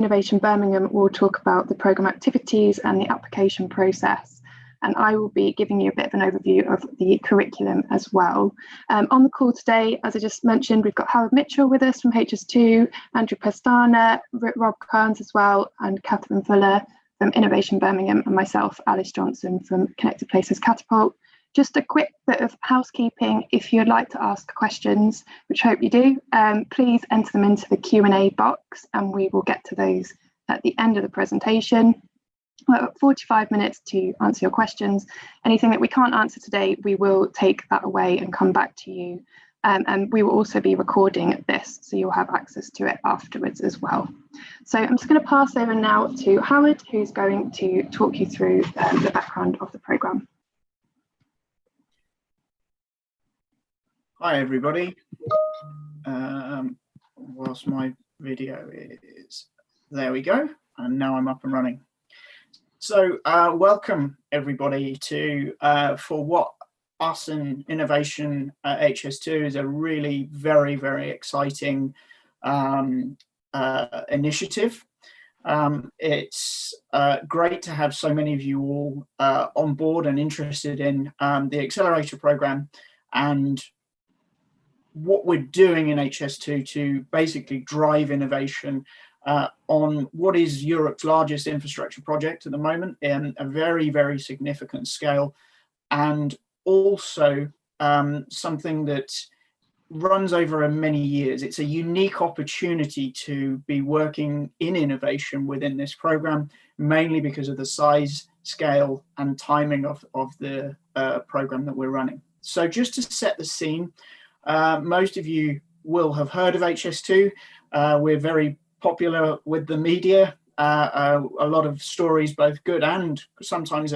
Innovation Birmingham will talk about the programme activities and the application process. And I will be giving you a bit of an overview of the curriculum as well. On the call today, as I just mentioned, we've got Howard Mitchell with us from HS2, Andrew Pestana, Rob Carnes as well, and Catherine Fuller from Innovation Birmingham, and myself, Alice Johnson from Connected Places Catapult. Just a quick bit of housekeeping. If you'd like to ask questions, which I hope you do, please enter them into the Q&A box and we will get to those at the end of the presentation. We've got 45 minutes to answer your questions. Anything that we can't answer today, we will take that away and come back to you. And we will also be recording this, so you'll have access to it afterwards as well. So I'm just going to pass over now to Howard, who's going to talk you through the background of the programme. Hi everybody. Whilst my video is, there we go, and now I'm up and running. So welcome everybody to for what us in Innovation at HS2 is a really very exciting initiative. It's great to have so many of you all on board and interested in the Accelerator program and what we're doing in HS2 to basically drive innovation on what is Europe's largest infrastructure project at the moment in a very significant scale, and also something that runs over many years. It's a unique opportunity to be working in innovation within this program, mainly because of the size, scale and timing of the program that we're running. So just to set the scene, most of you will have heard of HS2. We're very popular with the media. A lot of stories, both good and sometimes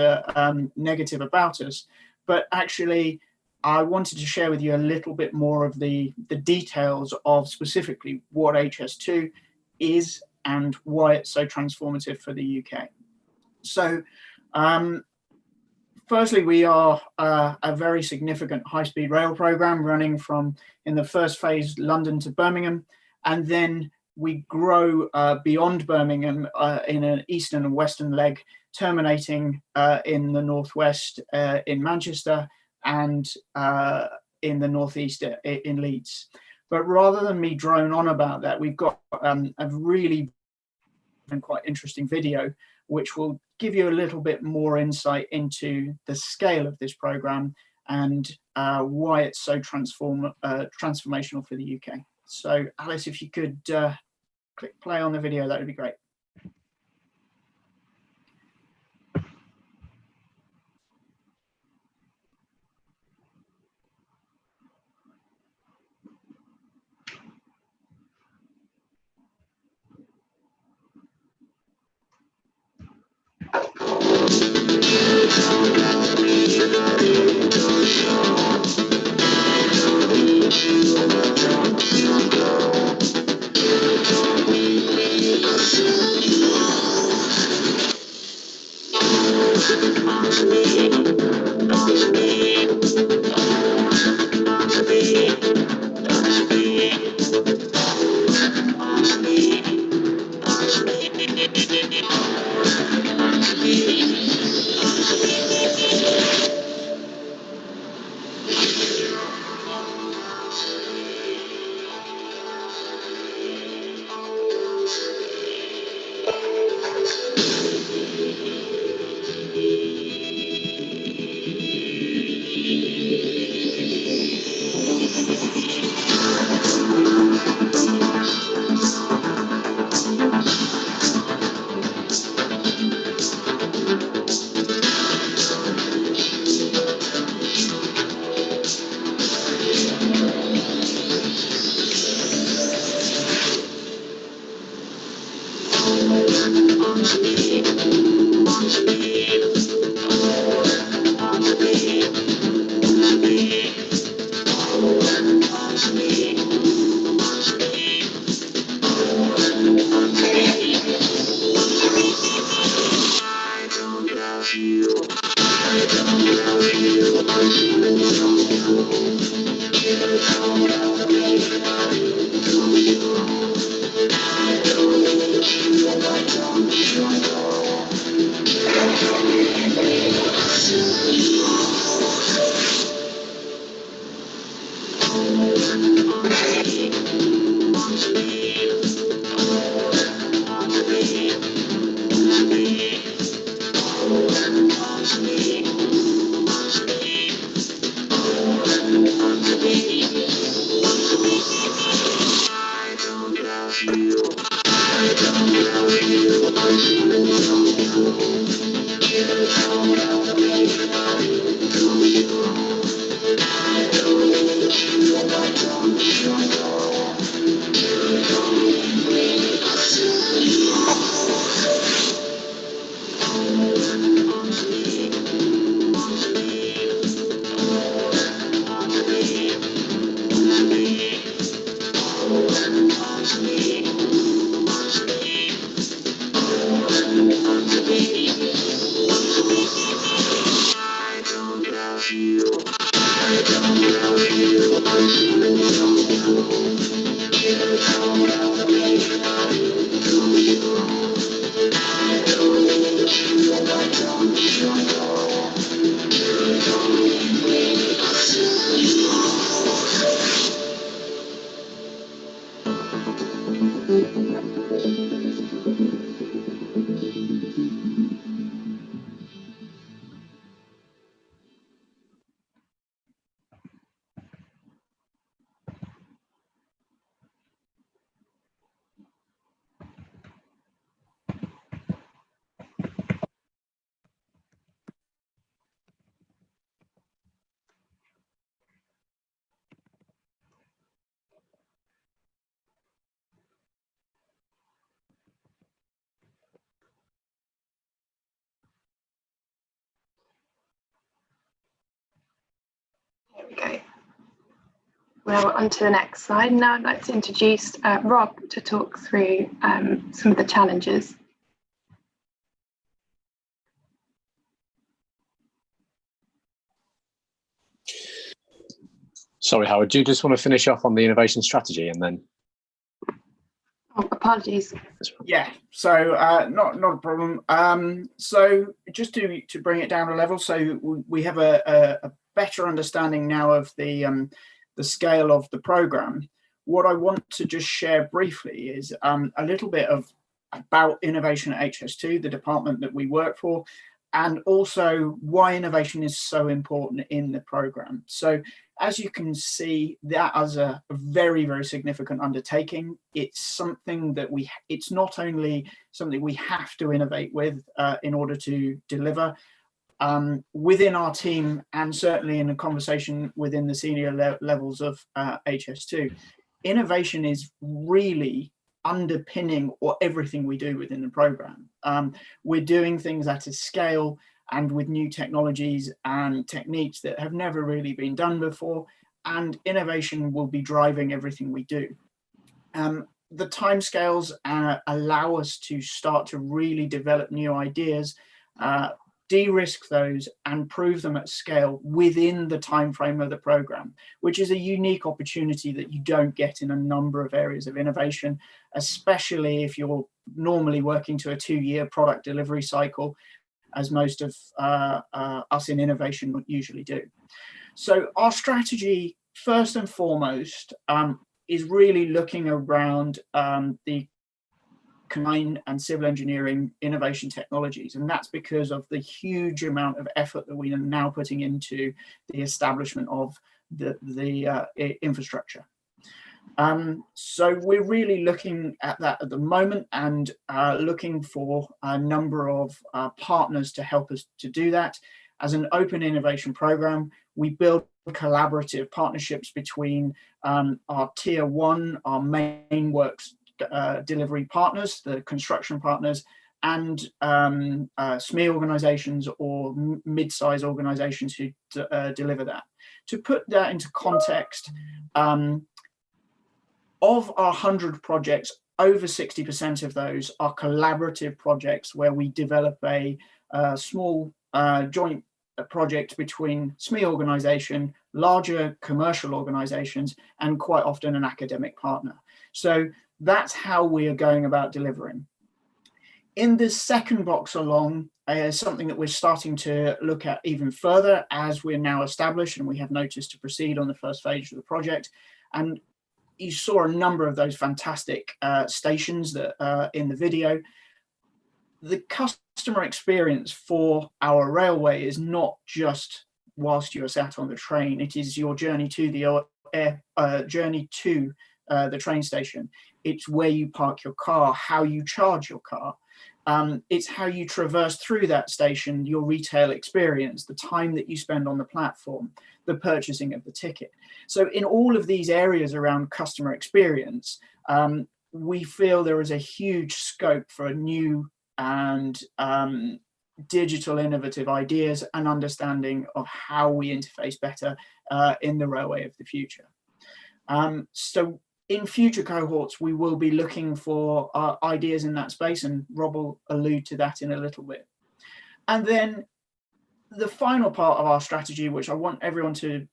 negative about us. But actually, I wanted to share with you a little bit more of the details of specifically what HS2 is and why it's so transformative for the UK. So, firstly, we are a very significant high-speed rail program running from, in the first phase, London to Birmingham, and then we grow beyond Birmingham in an eastern and western leg, terminating in the northwest in Manchester and in the northeast in Leeds. But rather than me drone on about that, we've got a really and quite interesting video which will give you a little bit more insight into the scale of this program and why it's so transformational for the UK. So Alice, if you could click play on the video, that would be great. Here we go. Well, on to the next slide. Now I'd like to introduce Rob to talk through some of the challenges. Sorry, Howard, do you just want to finish off on the innovation strategy and then? Oh, apologies. Yeah, so not a problem. So just to bring it down a level, so we have a better understanding now of the scale of the program. What I want to just share briefly is a little bit about innovation at HS2, the department that we work for, and also why innovation is so important in the program. So as you can see, that as a very, very significant undertaking, it's something that it's not only something we have to innovate with in order to deliver within our team, and certainly in a conversation within the senior levels of HS2. Innovation is really underpinning everything we do within the program. We're doing things at a scale and with new technologies and techniques that have never really been done before, and innovation will be driving everything we do. The timescales allow us to start to really develop new ideas, de-risk those and prove them at scale within the time frame of the program, which is a unique opportunity that you don't get in a number of areas of innovation, especially if you're normally working to a 2-year product delivery cycle, as most of us in innovation usually do. So our strategy, first and foremost, is really looking around the combined and civil engineering innovation technologies, and that's because of the huge amount of effort that we are now putting into the establishment of the infrastructure. So we're really looking at that at the moment and looking for a number of partners to help us to do that. As an open innovation program, we build collaborative partnerships between our tier 1, our main works delivery partners, the construction partners, and SME organizations or mid-size organizations who deliver that. To put that into context, of our 100 projects, over 60% of those are collaborative projects where we develop a small joint project between SME organization, larger commercial organizations, and quite often an academic partner. So that's how we are going about delivering. In this second box along, something that we're starting to look at even further as we're now established and we have notice to proceed on the first phase of the project. And you saw a number of those fantastic stations that in the video. The customer experience for our railway is not just whilst you are sat on the train, it is your journey to the train station. it's where you park your car, how you charge your car. It's how you traverse through that station, your retail experience, the time that you spend on the platform, the purchasing of the ticket. So in all of these areas around customer experience, we feel there is a huge scope for new and digital innovative ideas and understanding of how we interface better in the railway of the future. So in future cohorts, we will be looking for ideas in that space, and Rob will allude to that in a little bit. And then the final part of our strategy, which I want everyone to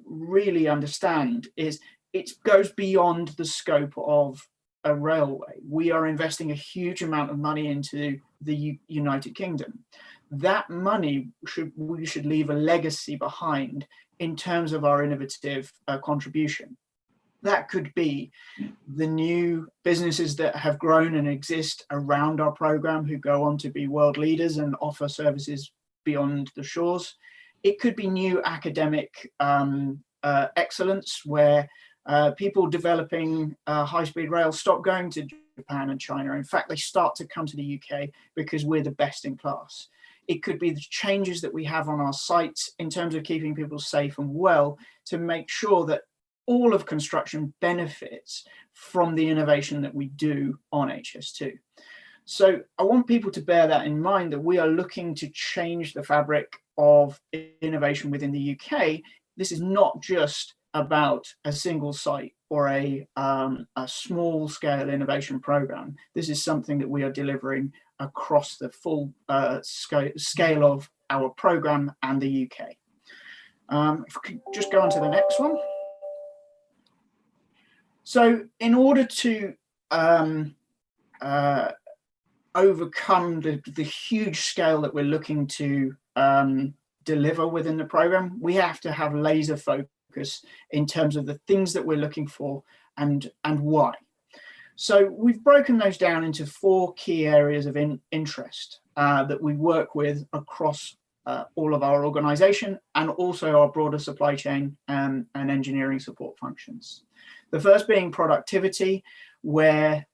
really understand, is it goes beyond the scope of a railway. We are investing a huge amount of money into the United Kingdom. That money, we should leave a legacy behind in terms of our innovative contribution. That could be the new businesses that have grown and exist around our program who go on to be world leaders and offer services beyond the shores. It could be new academic excellence where people developing high-speed rail stop going to Japan and China. In fact, they start to come to the UK because we're the best in class. It could be the changes that we have on our sites in terms of keeping people safe and well to make sure that all of construction benefits from the innovation that we do on HS2. So I want people to bear that in mind, that we are looking to change the fabric of innovation within the UK. This is not just about a single site or a small scale innovation program. This is something that we are delivering across the full scale of our program and the UK. If we could just go on to the next one. So in order to overcome the huge scale that we're looking to deliver within the program, we have to have laser focus in terms of the things that we're looking for and why. So we've broken those down into 4 key areas of interest that we work with across all of our organization and also our broader supply chain and engineering support functions. The first being productivity, where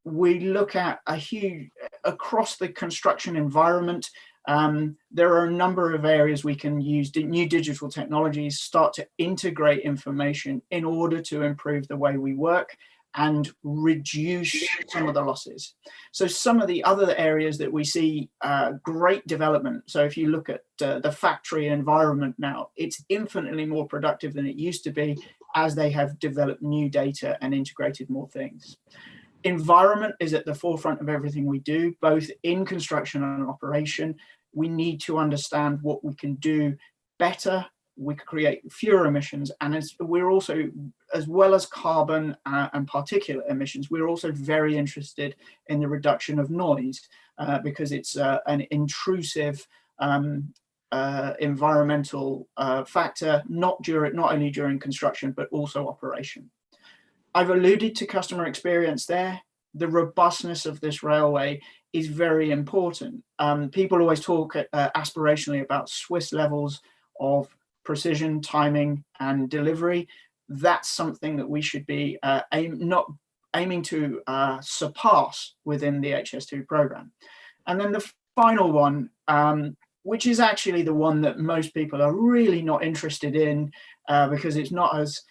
we look at a huge, across the construction environment, there are a number of areas we can use new digital technologies, start to integrate information in order to improve the way we work and reduce some of the losses. So some of the other areas that we see great development. So if you look at the factory environment now, it's infinitely more productive than it used to be as they have developed new data and integrated more things. Environment is at the forefront of everything we do, both in construction and operation. We need to understand what we can do better. We can create fewer emissions, and we're also, as well as carbon and particulate emissions, we're also very interested in the reduction of noise because it's an intrusive environmental factor, not only during construction but also operation. I've alluded to customer experience there. The robustness of this railway is very important. People always talk aspirationally about Swiss levels of precision, timing, and delivery. That's something that we should be aiming to surpass within the HS2 program. And then the final one, which is actually the one that most people are really not interested in because it's not as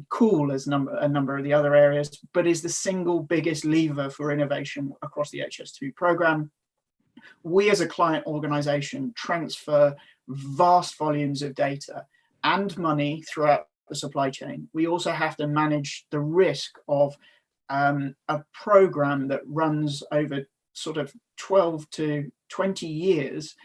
cool as a number of the other areas, but is the single biggest lever for innovation across the HS2 program. We as a client organization transfer vast volumes of data and money throughout the supply chain. We also have to manage the risk of a program that runs over sort of 12 to 20 years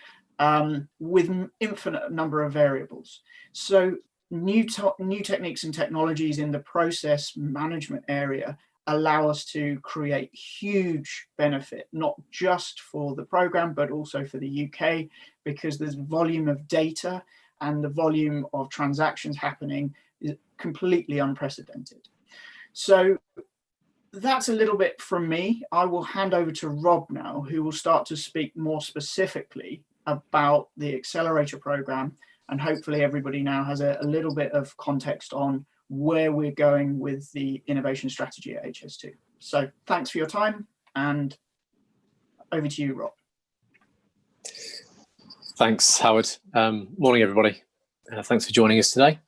with infinite number of variables. So new techniques and technologies in the process management area allow us to create huge benefit, not just for the program, but also for the UK, because there's volume of data and the volume of transactions happening is completely unprecedented. So that's a little bit from me. I will hand over to Rob now, who will start to speak more specifically about the Accelerator program, and hopefully everybody now has a little bit of context on where we're going with the innovation strategy at HS2. So thanks for your time, and over to you, Rob. Thanks, Howard. Morning, everybody. Thanks for joining us today.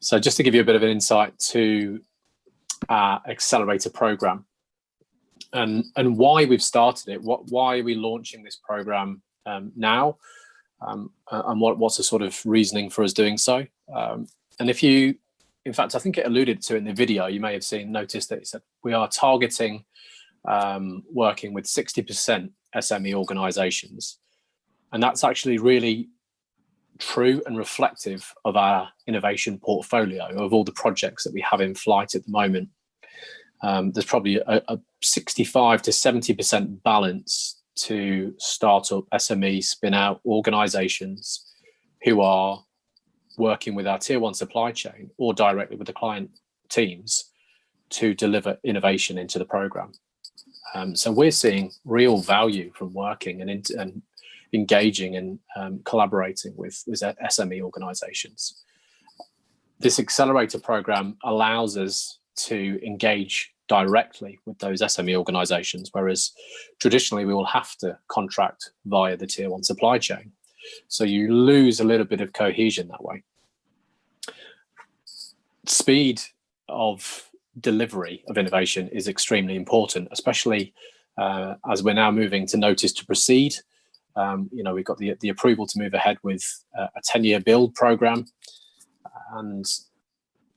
So just to give you a bit of an insight to our accelerator program and why we've started it, why are we launching this program now, and what's the sort of reasoning for us doing so. And if you, in fact, I think it alluded to in the video, you may have noticed that it said we are targeting working with 60% SME organizations. And that's actually really true and reflective of our innovation portfolio, of all the projects that we have in flight at the moment. There's probably a 65 to 70% balance to startup SME spin-out organizations who are working with our tier one supply chain or directly with the client teams to deliver innovation into the program. So we're seeing real value from working and engaging and collaborating with SME organizations. This accelerator program allows us to engage directly with those SME organizations, whereas traditionally we will have to contract via the tier one supply chain. So you lose a little bit of cohesion that way. Speed of delivery of innovation is extremely important, especially as we're now moving to notice to proceed. We've got the approval to move ahead with a 10-year build program, and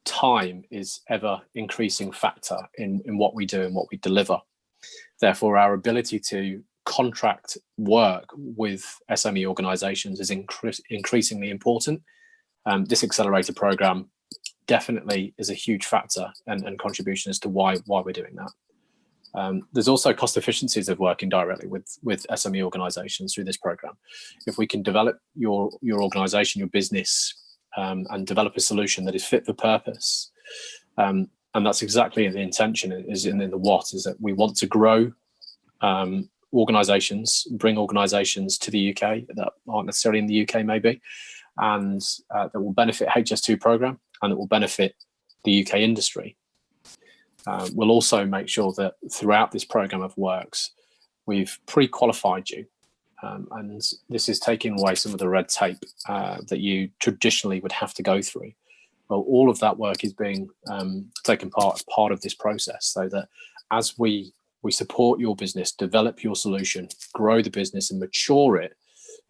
time is ever increasing factor in what we do and what we deliver. Therefore, our ability to contract work with SME organizations is increasingly important. This accelerator program definitely is a huge factor and contribution as to why we're doing that. There's also cost efficiencies of working directly with SME organizations through this program. If we can develop your organization, your business, and develop a solution that is fit for purpose, and that's exactly the intention, is in the what, is that we want to grow organizations, bring organizations to the UK that aren't necessarily in the UK maybe, and that will benefit HS2 program and it will benefit the UK industry. We'll also make sure that throughout this program of works, we've pre-qualified you. And this is taking away some of the red tape that you traditionally would have to go through. Well, all of that work is being taken as part of this process, so that as we support your business, develop your solution, grow the business and mature it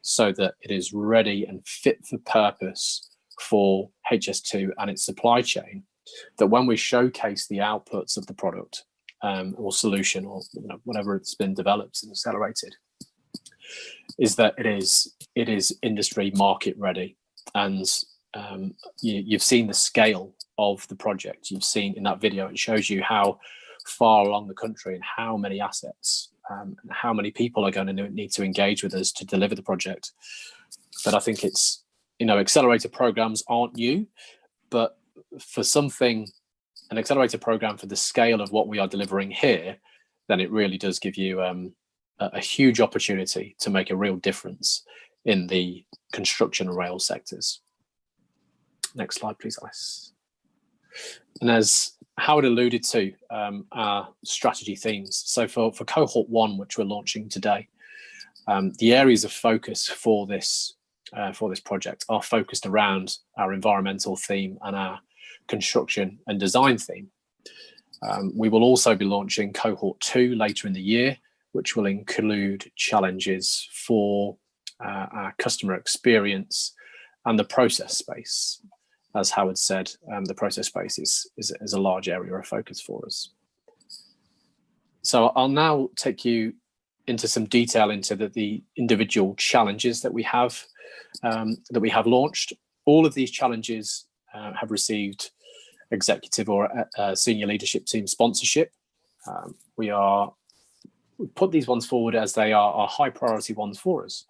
so that it is ready and fit for purpose for HS2 and its supply chain, that when we showcase the outputs of the product or solution or whatever it's been developed and accelerated, is that it is industry market ready. And you've seen the scale of the project. You've seen in that video, it shows you how far along the country and how many assets and how many people are going to need to engage with us to deliver the project. But I think it's, accelerator programs aren't new, but for something, an accelerator program for the scale of what we are delivering here, then it really does give you a huge opportunity to make a real difference in the construction and rail sectors. Next slide, please, Alice. And as Howard alluded to, our strategy themes. So for cohort 1, which we're launching today, the areas of focus for this project are focused around our environmental theme and our construction and design theme. We will also be launching cohort 2 later in the year, which will include challenges for our customer experience and the process space. As Howard said, the process space is a large area of focus for us. So I'll now take you into some detail into the individual challenges that we have launched. All of these challenges have received executive or senior leadership team sponsorship. We put these ones forward as they are high priority ones for us.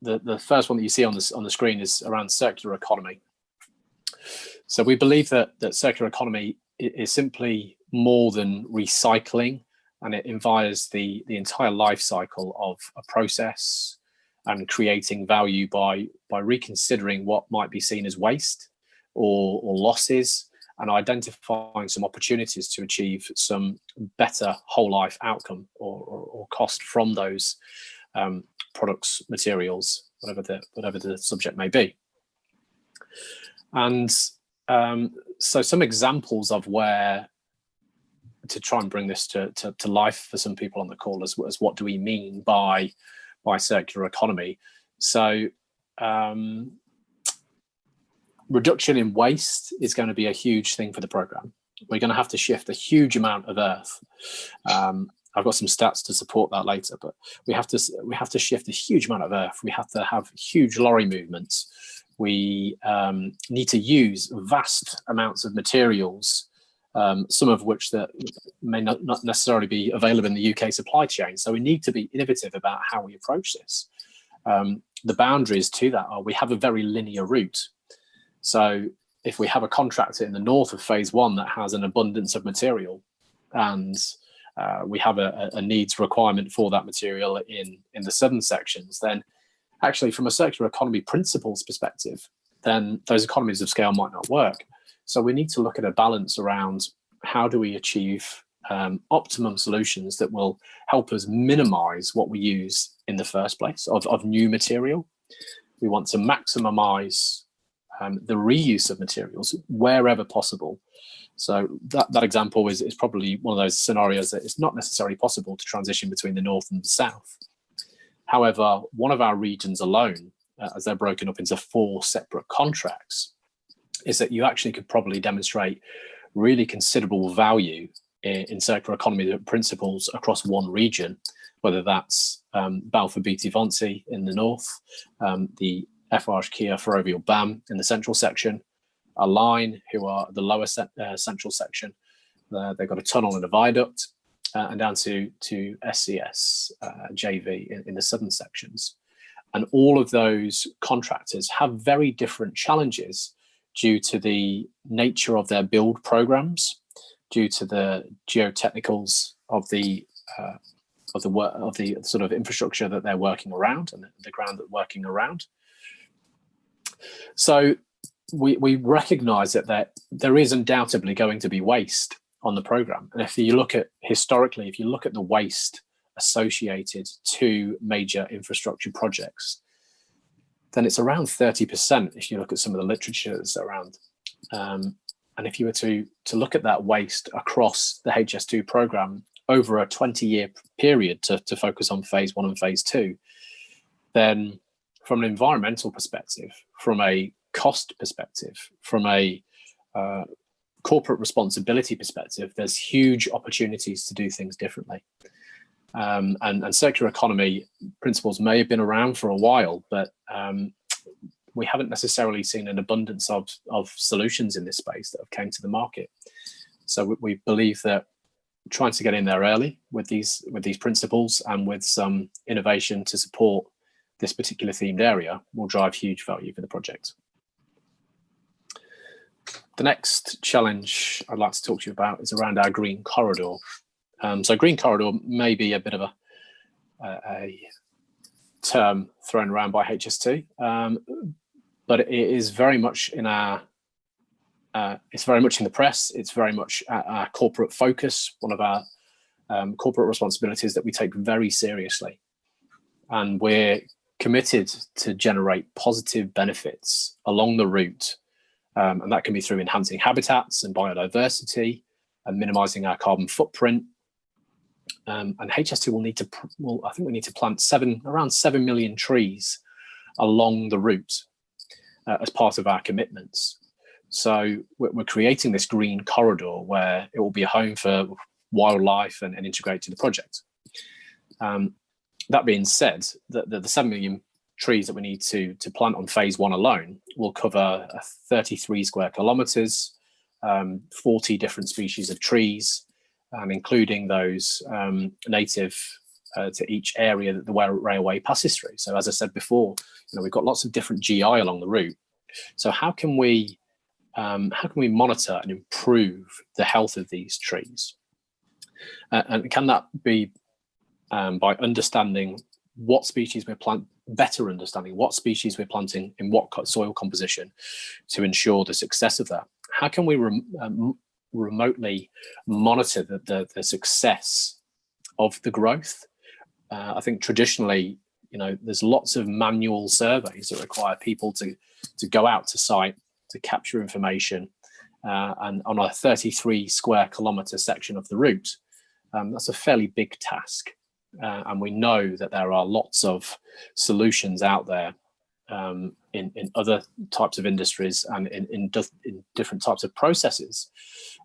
The first one that you see on the screen is around circular economy. So we believe that circular economy is simply more than recycling, and it involves the entire life cycle of a process and creating value by reconsidering what might be seen as waste or losses, and identifying some opportunities to achieve some better whole life outcome or cost from those products, materials, whatever the subject may be. And so some examples of where, to try and bring this to life for some people on the call, as what do we mean by circular economy. So reduction in waste is going to be a huge thing for the program. We're going to have to shift a huge amount of earth. I've got some stats to support that later, but we have to shift a huge amount of earth. We have to have huge lorry movements. We need to use vast amounts of materials, some of which that may not necessarily be available in the UK supply chain. So we need to be innovative about how we approach this. The boundaries to that are, we have a very linear route. So if we have a contractor in the north of phase one that has an abundance of material, and we have a needs requirement for that material in the southern sections, then actually from a circular economy principles perspective, then those economies of scale might not work. So we need to look at a balance around how do we achieve optimum solutions that will help us minimize what we use in the first place of new material. We want to maximize the reuse of materials wherever possible. So that example is probably one of those scenarios that it's not necessarily possible to transition between the north and the south. However, one of our regions alone, as they're broken up into 4 separate contracts, is that you actually could probably demonstrate really considerable value in circular economy principles across one region, whether that's Balfour Beatty Vonsi in the north, the FRH Kia Ferrovial BAM in the central section, Align, who are the lower central section. They've got a tunnel and a viaduct, and down to SCS JV in the southern sections. And all of those contractors have very different challenges due to the nature of their build programs, due to the geotechnicals of the sort of infrastructure that they're working around and the ground that they're working around. So we recognize that there is undoubtedly going to be waste on the program. And if you look at historically, if you look at the waste associated to major infrastructure projects, then it's around 30% if you look at some of the literature that's around. And if you were to look at that waste across the HS2 program over a 20-year period to focus on phase 1 and phase 2, then from an environmental perspective, from a cost perspective, from a corporate responsibility perspective, there's huge opportunities to do things differently. And circular economy principles may have been around for a while, but we haven't necessarily seen an abundance of solutions in this space that have came to the market. So we believe that trying to get in there early with these principles and with some innovation to support this particular themed area will drive huge value for the project. The next challenge I'd like to talk to you about is around our green corridor. So green corridor may be a bit of a term thrown around by HS2, but it is very much in our it's very much in the press. It's very much our corporate focus, one of our corporate responsibilities that we take very seriously, and we're committed to generate positive benefits along the route, and that can be through enhancing habitats and biodiversity and minimizing our carbon footprint. And HS2 will need to, I think we need to plant around 7 million trees along the route as part of our commitments. So we're creating this green corridor where it will be a home for wildlife and integrate to the project. That being said, the 7 million trees that we need to plant on phase 1 alone will cover 33 square kilometers, 40 different species of trees, including those native to each area that the railway passes through. So as I said before, we've got lots of different GI along the route. So how can we monitor and improve the health of these trees? And can that be by understanding what species we're better understanding what species we're planting in what soil composition to ensure the success of that. How can we remotely monitor the success of the growth? I think traditionally, there's lots of manual surveys that require people to go out to site to capture information, and on a 33 square kilometre section of the route, that's a fairly big task. And we know that there are lots of solutions out there in other types of industries and in different types of processes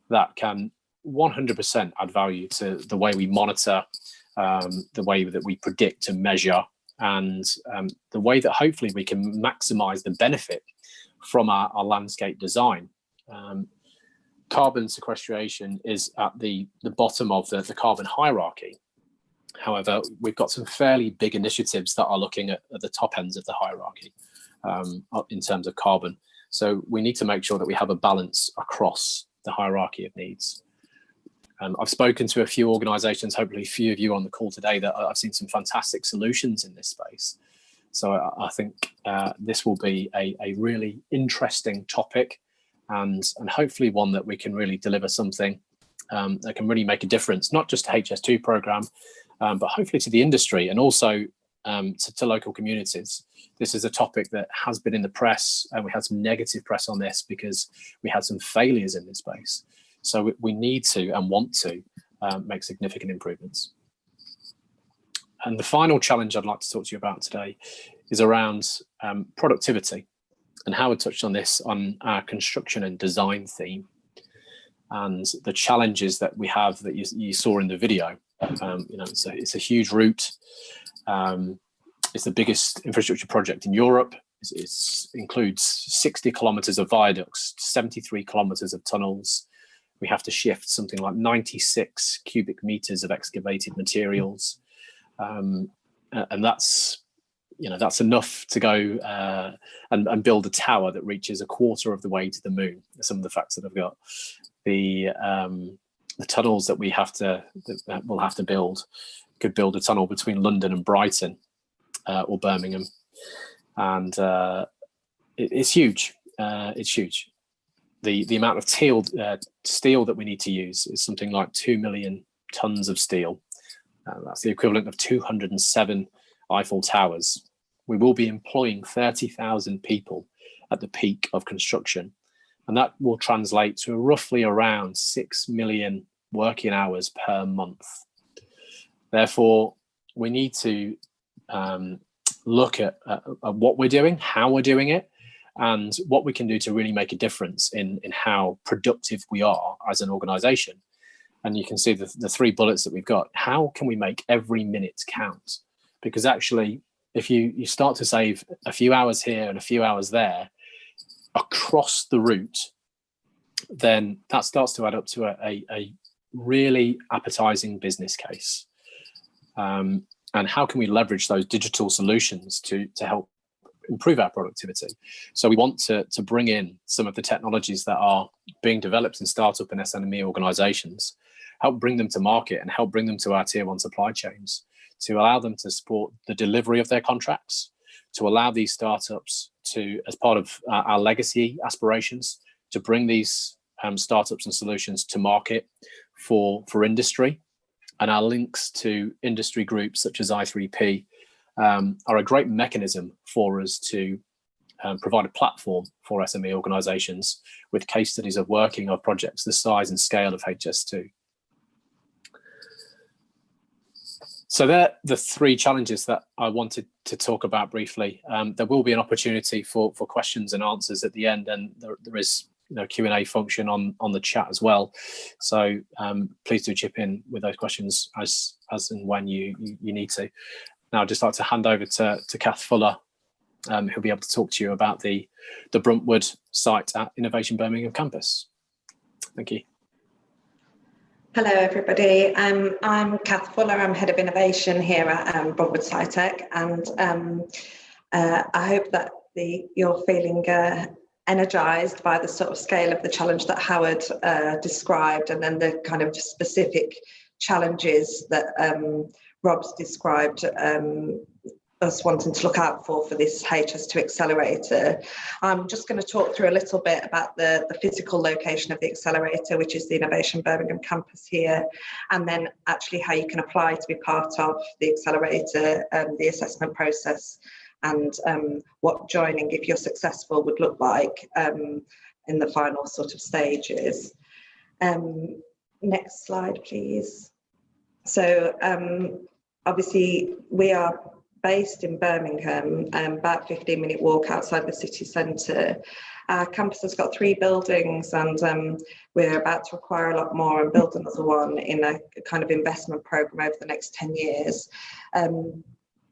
that can 100% add value to the way we monitor, the way that we predict and measure, and the way that hopefully we can maximize the benefit from our landscape design. Carbon sequestration is at the bottom of the carbon hierarchy. However, we've got some fairly big initiatives that are looking at the top ends of the hierarchy in terms of carbon. So we need to make sure that we have a balance across the hierarchy of needs. I've spoken to a few organisations, hopefully a few of you on the call today, that I've seen some fantastic solutions in this space. So I think this will be a really interesting topic, and hopefully one that we can really deliver something that can really make a difference, not just to HS2 programme, but hopefully to the industry and also to local communities. This is a topic that has been in the press, and we had some negative press on this because we had some failures in this space. So we need to and want to make significant improvements. And the final challenge I'd like to talk to you about today is around productivity, and Howard touched on this on our construction and design theme, and the challenges that we have that you saw in the video. It's a huge route. It's the biggest infrastructure project in Europe. It includes 60 kilometres of viaducts, 73 kilometres of tunnels. We have to shift something like 96 cubic metres of excavated materials, and that's enough to go and build a tower that reaches a quarter of the way to the moon. Some of the facts that I've got. The tunnels that we'll have to build could build a tunnel between London and Brighton or Birmingham, and it's huge. It's huge. The amount of steel that we need to use is something like 2 million tons of steel. That's the equivalent of 207 Eiffel Towers. We will be employing 30,000 people at the peak of construction, and that will translate to roughly around 6 million working hours per month. Therefore, we need to look at what we're doing, how we're doing it, and what we can do to really make a difference in how productive we are as an organisation. And you can see the 3 bullets that we've got. How can we make every minute count? Because actually, if you start to save a few hours here and a few hours there across the route, then that starts to add up to a really appetizing business case. And how can we leverage those digital solutions to help improve our productivity? So we want to bring in some of the technologies that are being developed in startup and SME organizations, help bring them to market and help bring them to our tier 1 supply chains, to allow them to support the delivery of their contracts, to allow these startups to, as part of our legacy aspirations, to bring these startups and solutions to market for industry. And our links to industry groups such as I3P are a great mechanism for us to provide a platform for SME organisations with case studies of working on projects the size and scale of HS2. So they're the 3 challenges that I wanted to talk about briefly. There will be an opportunity for questions and answers at the end, and there is Q&A function on the chat as well. So please do chip in with those questions as and when you need to. Now I'd just like to hand over to Kath Fuller, who'll be able to talk to you about the Bruntwood site at Innovation Birmingham campus. Thank you. Hello everybody, I'm Kath Fuller, I'm Head of Innovation here at Bruntwood SciTech, and I hope that you're feeling energised by the sort of scale of the challenge that Howard described, and then the kind of specific challenges that Rob's described us wanting to look out for this HS2 Accelerator. I'm just going to talk through a little bit about the physical location of the accelerator, which is the Innovation Birmingham campus here, and then actually how you can apply to be part of the accelerator, the assessment process, and what joining, if you're successful, would look like in the final sort of stages. Next slide, please. So obviously we are based in Birmingham, about 15-minute walk outside the city centre. Our campus has got 3 buildings, and we're about to acquire a lot more and build another one in a kind of investment programme over the next 10 years.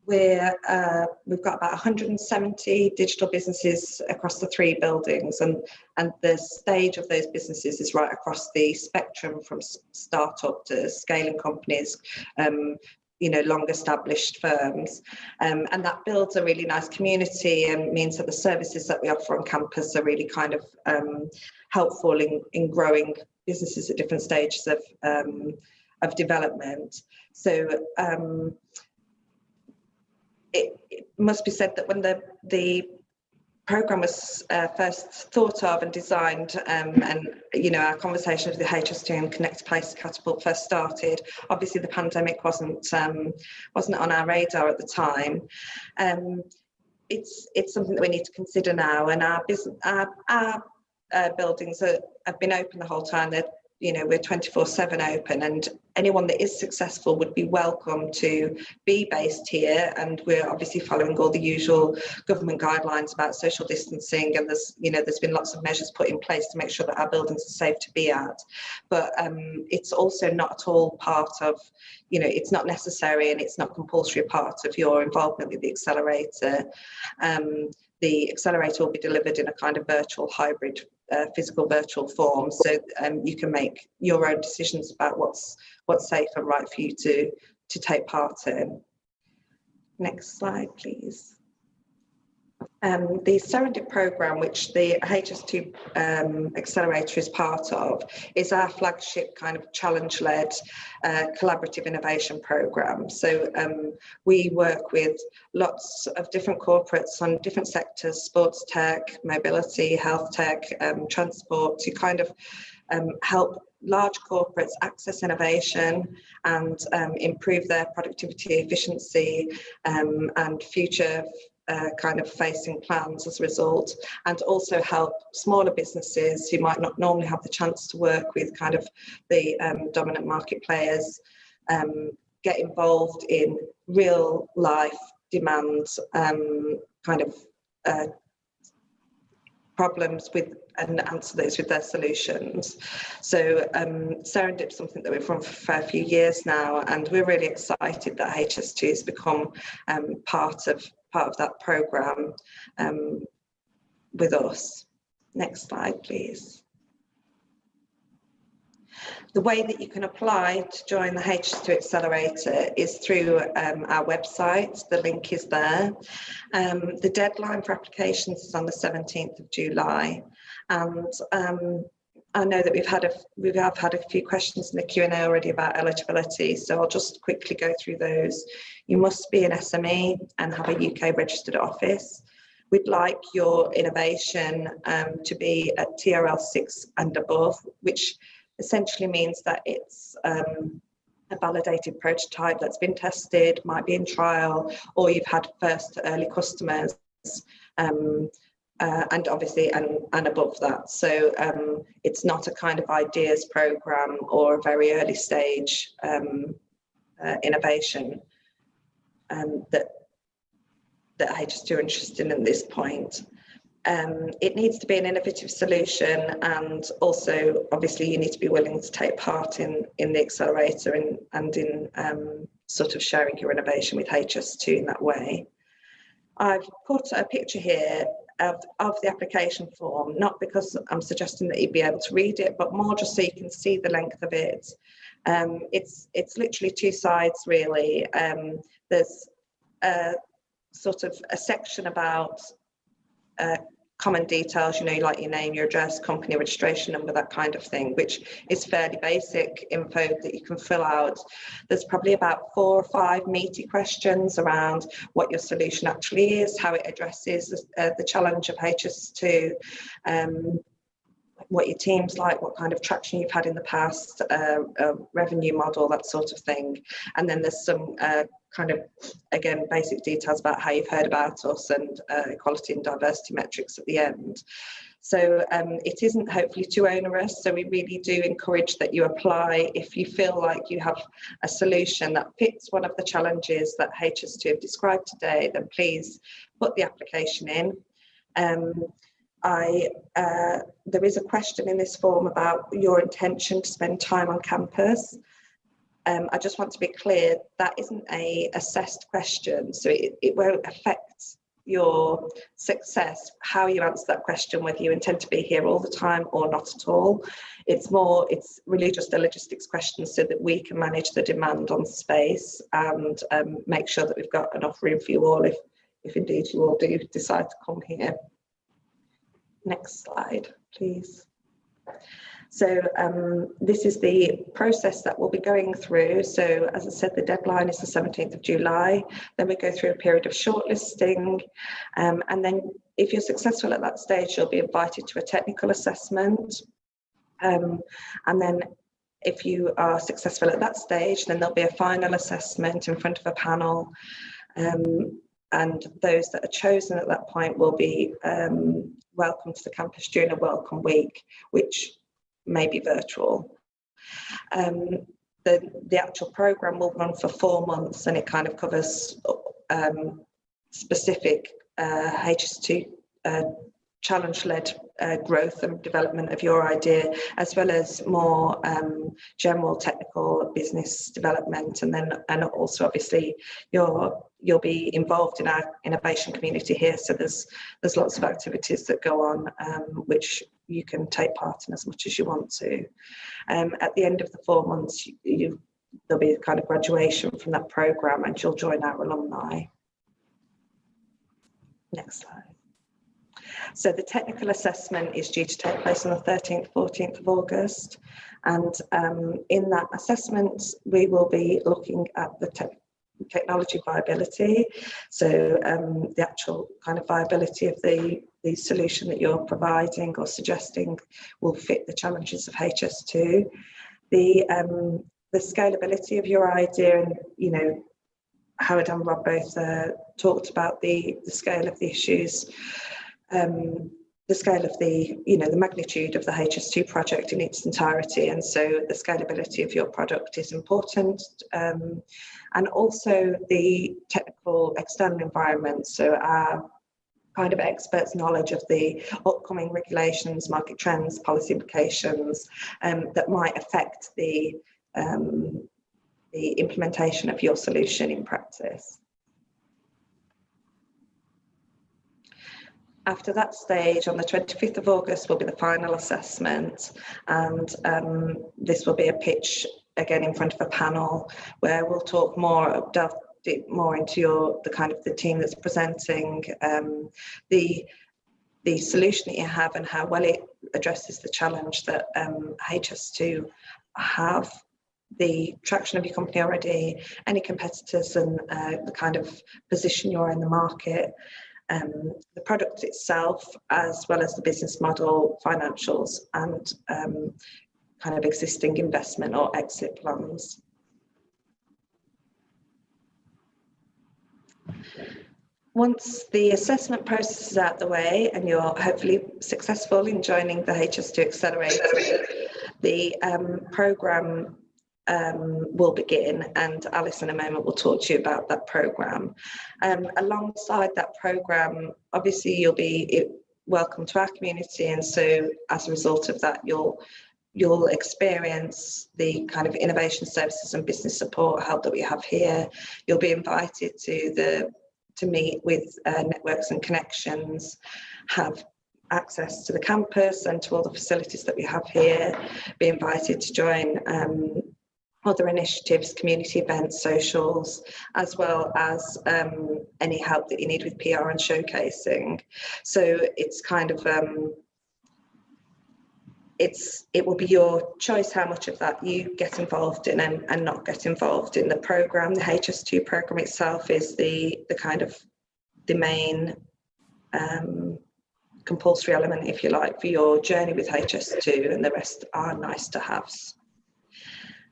We've got about 170 digital businesses across the 3 buildings, and the stage of those businesses is right across the spectrum, from start-up to scaling companies, you know, long established firms, and that builds a really nice community and means that the services that we offer on campus are really kind of helpful in growing businesses at different stages of development. So it must be said that when the programme was first thought of and designed, and you know, our conversation with the HS2 and Connect Place Catapult first started, obviously the pandemic wasn't on our radar at the time. It's something that we need to consider now, and our buildings have been open the whole time. You know, we're 24/7 open, and anyone that is successful would be welcome to be based here. And we're obviously following all the usual government guidelines about social distancing, and there's been lots of measures put in place to make sure that our buildings are safe to be at. But it's also not at all part of, you know, it's not necessary and it's not compulsory part of your involvement with the accelerator. The accelerator will be delivered in a kind of virtual hybrid, physical virtual form, so you can make your own decisions about what's safe and right for you to take part in. Next slide, please. The Serendip programme, which the HS2 Accelerator is part of, is our flagship kind of challenge-led collaborative innovation programme. So we work with lots of different corporates on different sectors: sports tech, mobility, health tech, transport, to kind of help large corporates access innovation and improve their productivity, efficiency, and future kind of facing plans as a result, and also help smaller businesses who might not normally have the chance to work with kind of the dominant market players get involved in real life demands, kind of problems with, and answer those with their solutions. So Serendip's something that we've run for a few years now, and we're really excited that HS2 has become part of that programme with us. Next slide, please. The way that you can apply to join the HS2 Accelerator is through our website. The link is there. The deadline for applications is on the 17th of July. And I know that we have had a few questions in the Q&A already about eligibility, so I'll just quickly go through those. You must be an SME and have a UK registered office. We'd like your innovation to be at TRL 6 and above, which essentially means that it's a validated prototype that's been tested, might be in trial, or you've had first to early customers, and obviously and above that. So it's not a kind of ideas program or a very early stage innovation that HS2 are interested in at this point. It needs to be an innovative solution, and also obviously you need to be willing to take part in the accelerator and in sort of sharing your innovation with HS2 in that way. I've put a picture here of the application form, not because I'm suggesting that you'd be able to read it, but more just so you can see the length of it. It's literally 2 sides really. There's sort of a section about common details, you know, like your name, your address, company registration number, that kind of thing, which is fairly basic info that you can fill out. There's probably about 4 or 5 meaty questions around what your solution actually is, how it addresses the challenge of HS2, what your team's like, what kind of traction you've had in the past, revenue model, that sort of thing. And then there's some kind of, again, basic details about how you've heard about us and equality and diversity metrics at the end. So it isn't hopefully too onerous. So we really do encourage that you apply. If you feel like you have a solution that fits one of the challenges that HS2 have described today, then please put the application in. There is a question in this form about your intention to spend time on campus. I just want to be clear, that isn't a assessed question, so it won't affect your success, how you answer that question, whether you intend to be here all the time or not at all. It's really just a logistics question so that we can manage the demand on space and make sure that we've got enough room for you all if indeed you all do decide to come here. Next slide, please. So this is the process that we'll be going through. So as I said, the deadline is the 17th of July. Then we go through a period of shortlisting. And then if you're successful at that stage, you'll be invited to a technical assessment. And then if you are successful at that stage, then there'll be a final assessment in front of a panel. And those that are chosen at that point will be welcome to the campus during a welcome week, which may be virtual. The actual programme will run for 4 months, and it kind of covers specific HS2 challenge-led growth and development of your idea, as well as more general technical business development, and also obviously you'll be involved in our innovation community here. So there's lots of activities that go on which you can take part in as much as you want to. At the end of the 4 months, there'll be a kind of graduation from that programme, and you'll join our alumni. Next slide. So the technical assessment is due to take place on the 13th, 14th of August. And in that assessment, we will be looking at the technology viability. So the actual kind of viability of the solution that you're providing or suggesting will fit the challenges of HS2. The scalability of your idea, and, you know, Howard and Rob both talked about the scale of the issues. The scale of the magnitude of the HS2 project in its entirety, and so the scalability of your product is important, and also the technical external environment, so our kind of experts' knowledge of the upcoming regulations, market trends, policy implications that might affect the implementation of your solution in practice. After that stage, on the 25th of August, will be the final assessment, and this will be a pitch again in front of a panel where we'll talk more, delve more into the kind of the team that's presenting, the solution that you have and how well it addresses the challenge that HS2 have, the traction of your company already, any competitors, and the kind of position you're in the market. The product itself, as well as the business model, financials, and kind of existing investment or exit plans. Once the assessment process is out the way and you're hopefully successful in joining the HS2 Accelerator, the programme will begin, and Alice in a moment will talk to you about that programme. Alongside that programme, obviously you'll be welcome to our community, and so as a result of that you'll experience the kind of innovation services and business support help that we have here. You'll be invited to meet with networks and connections, have access to the campus and to all the facilities that we have here, be invited to join other initiatives, community events, socials, as well as any help that you need with PR and showcasing. So it's kind of it will be your choice how much of that you get involved in and not get involved in the program. The HS2 program itself is the kind of the main compulsory element, if you like, for your journey with HS2, and the rest are nice to haves.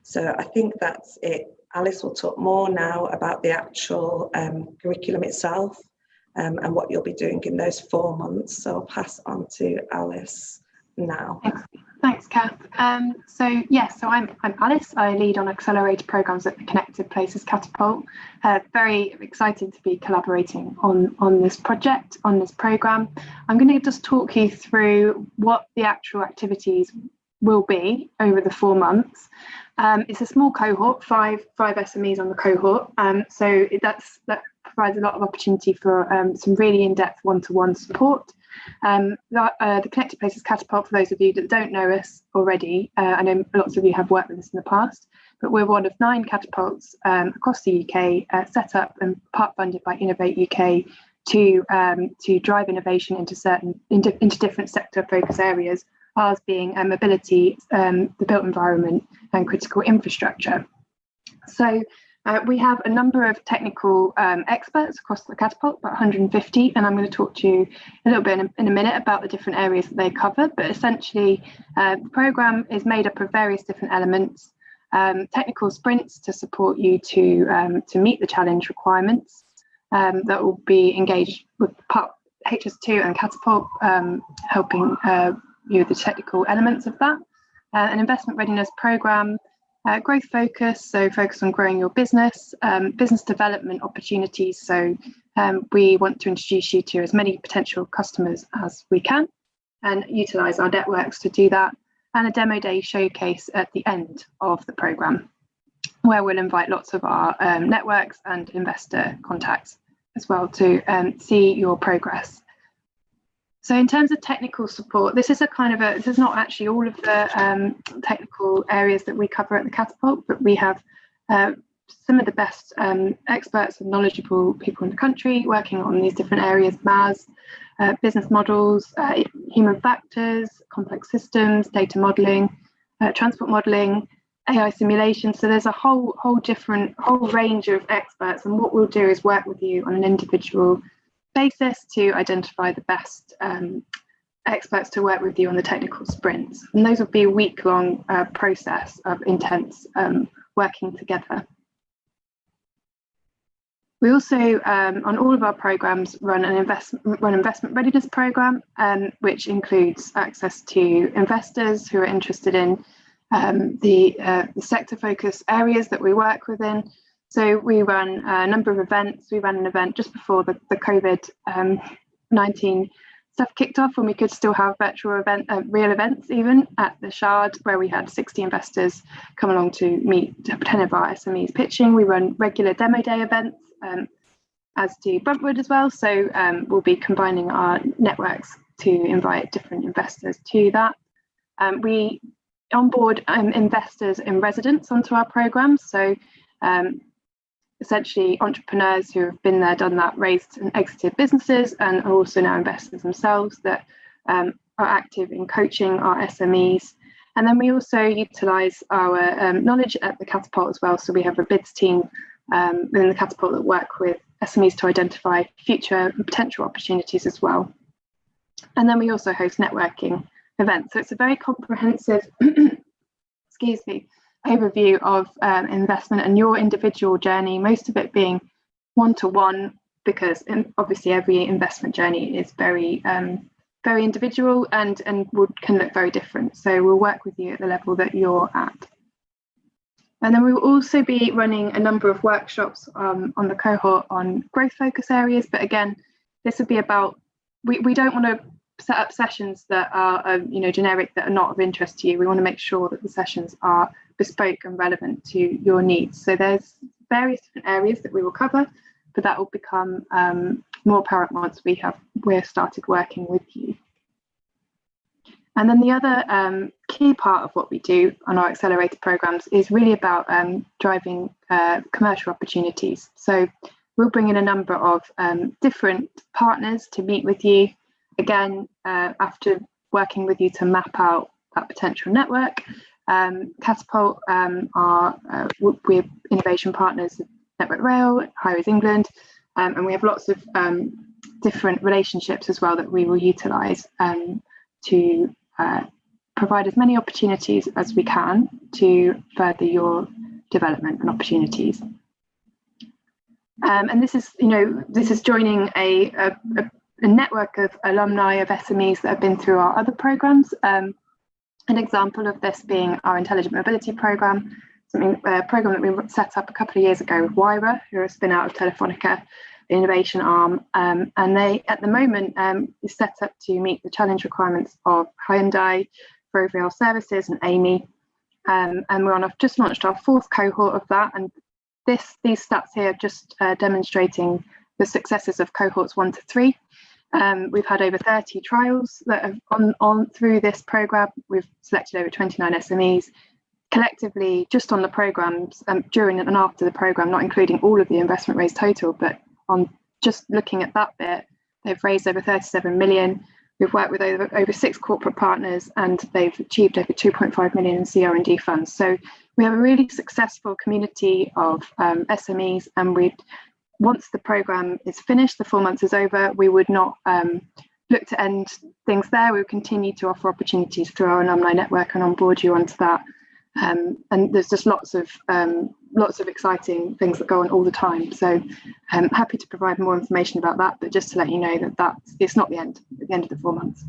So I think that's it. Alice will talk more now about the actual curriculum itself and what you'll be doing in those 4 months. So I'll pass on to Alice now. Thanks, Kath. So I'm Alice. I lead on accelerator programs at the Connected Places Catapult. Very excited to be collaborating on this project, on this program. I'm going to just talk you through what the actual activities will be over the 4 months. It's a small cohort, five SMEs on the cohort. So that provides a lot of opportunity for some really in-depth one-to-one support. The Connected Places Catapult, for those of you that don't know us already, I know lots of you have worked with us in the past, but we're one of 9 catapults across the UK, set up and part funded by Innovate UK to drive innovation into different sector focus areas, ours being mobility, the built environment and critical infrastructure. So we have a number of technical experts across the Catapult, about 150, and I'm going to talk to you a little bit in a minute about the different areas that they cover. But essentially, the programme is made up of various different elements, technical sprints to support you to meet the challenge requirements that will be engaged with part HS2 and Catapult, helping you with the technical elements of that. An investment readiness programme, growth focus, so focus on growing your business, business development opportunities. So we want to introduce you to as many potential customers as we can and utilise our networks to do that. And a demo day showcase at the end of the programme, where we'll invite lots of our networks and investor contacts as well to see your progress. So in terms of technical support, this is this is not actually all of the technical areas that we cover at the Catapult, but we have some of the best experts and knowledgeable people in the country working on these different areas: MAS, business models, human factors, complex systems, data modelling, transport modelling, AI simulation. So there's a whole range of experts, and what we'll do is work with you on an individual basis to identify the best experts to work with you on the technical sprints. And those will be a week-long process of intense working together. We also, on all of our programs, run an investment readiness program, which includes access to investors who are interested in the sector focus areas that we work within. So we run a number of events. We ran an event just before the COVID-19 stuff kicked off, when we could still have virtual real events even at the Shard, where we had 60 investors come along to meet 10 of our SMEs pitching. We run regular demo day events, as do Bruntwood as well. So we'll be combining our networks to invite different investors to that. We onboard investors in residence onto our programs. So essentially entrepreneurs who have been there, done that, raised and exited businesses, and are also now investors themselves that are active in coaching our SMEs. And then we also utilise our knowledge at the Catapult as well. So we have a bids team within the Catapult that work with SMEs to identify future and potential opportunities as well. And then we also host networking events. So it's a very comprehensive, excuse me, overview of investment and your individual journey, most of it being one-to-one, because obviously every investment journey is very individual and can look very different. So we'll work with you at the level that you're at. And then we will also be running a number of workshops on the cohort on growth focus areas. But again, this would be about, we don't want to set up sessions that are generic, that are not of interest to you. We want to make sure that the sessions are bespoke and relevant to your needs. So there's various different areas that we will cover, but that will become more apparent once we're started working with you. And then the other key part of what we do on our accelerator programs is really about driving commercial opportunities. So we'll bring in a number of different partners to meet with you, again, after working with you to map out that potential network. Catapult we're innovation partners with Network Rail, Highways England, and we have lots of different relationships as well that we will utilise to provide as many opportunities as we can to further your development and opportunities. And this is joining a network of alumni of SMEs that have been through our other programs. An example of this being our Intelligent Mobility program, a program that we set up a couple of years ago with Wyra, who are a spin out of Telefonica, the innovation arm, and they at the moment is set up to meet the challenge requirements of Hyundai, Ferrovial Services and Amy, and we're just launched our 4th cohort of that, and these stats here are just demonstrating the successes of cohorts 1 to 3. We've had over 30 trials that have on through this program. We've selected over 29 SMEs. Collectively, just on the programs, during and after the program, not including all of the investment raised total, but on just looking at that bit, they've raised over 37 million. We've worked with over 6 corporate partners, and they've achieved over 2.5 million in CR&D funds. So we have a really successful community of SMEs, and once the program is finished, the 4 months is over, we would not look to end things there. We would continue to offer opportunities through our alumni network and onboard you onto that. And there's just lots of exciting things that go on all the time. So I'm happy to provide more information about that, but just to let you know that it's not the end at the end of the 4 months.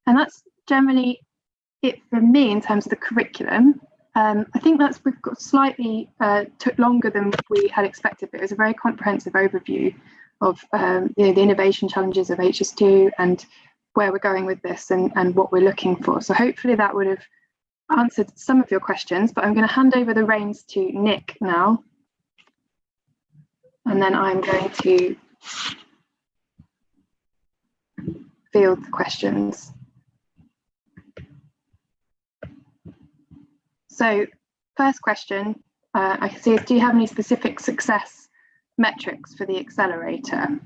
And that's generally it for me in terms of the curriculum. I think we've got slightly took longer than we had expected, but it was a very comprehensive overview of the innovation challenges of HS2 and where we're going with this and what we're looking for. So hopefully that would have answered some of your questions, but I'm going to hand over the reins to Nick now. And then I'm going to field the questions. So first question I can see is, do you have any specific success metrics for the accelerator?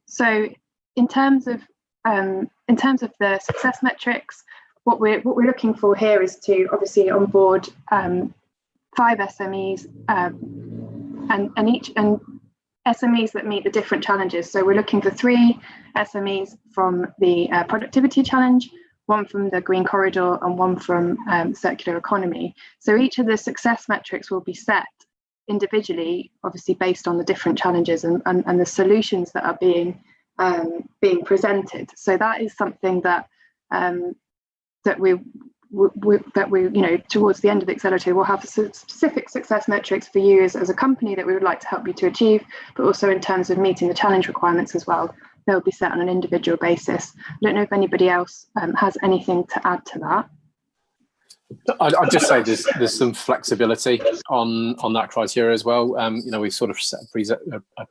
So in terms of the success metrics, what we're looking for here is to obviously onboard 5 SMEs and SMEs that meet the different challenges. So we're looking for 3 SMEs from the productivity challenge, 1 from the green corridor and 1 from circular economy. So each of the success metrics will be set individually, obviously based on the different challenges and the solutions that are being presented. So that is something that we towards the end of the accelerator we'll have specific success metrics for you as a company that we would like to help you to achieve, but also in terms of meeting the challenge requirements as well. They'll be set on an individual basis. I don't know if anybody else has anything to add to that. I'd just say there's some flexibility on that criteria as well. We've sort of set a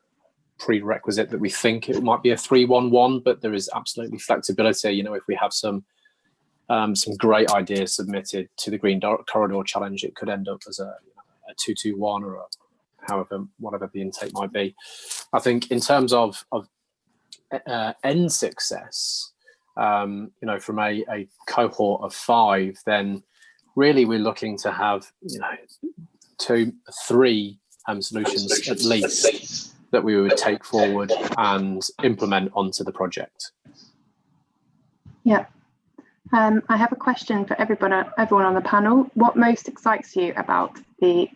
prerequisite that we think it might be a 3-1-1, but there is absolutely flexibility. If we have some great ideas submitted to the Green Corridor Challenge, it could end up as a 2-2-1 or whatever the intake might be. I think in terms of end success, from a cohort of 5, then really we're looking to have 2-3 solutions at least that we would take forward and implement onto the project. Yeah. I have a question for everyone on the panel. What most excites you about the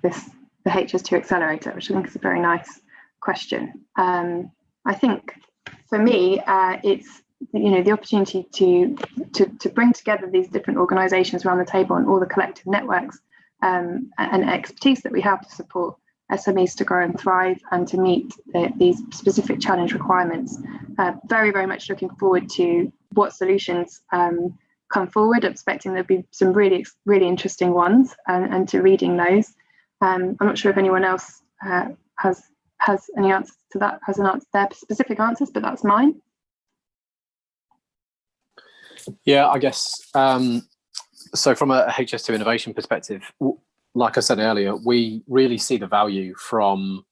HS2 Accelerator, which I think is a very nice question. I think for me, it's the opportunity to bring together these different organisations around the table and all the collective networks and expertise that we have to support SMEs to grow and thrive and to meet these specific challenge requirements. Very, very much looking forward to what solutions come forward. I'm expecting there'll be some really, really interesting ones and to reading those. I'm not sure if anyone else has any answers to that, has their specific answers, but that's mine. Yeah, I guess. So from a HS2 innovation perspective, like I said earlier, we really see the value from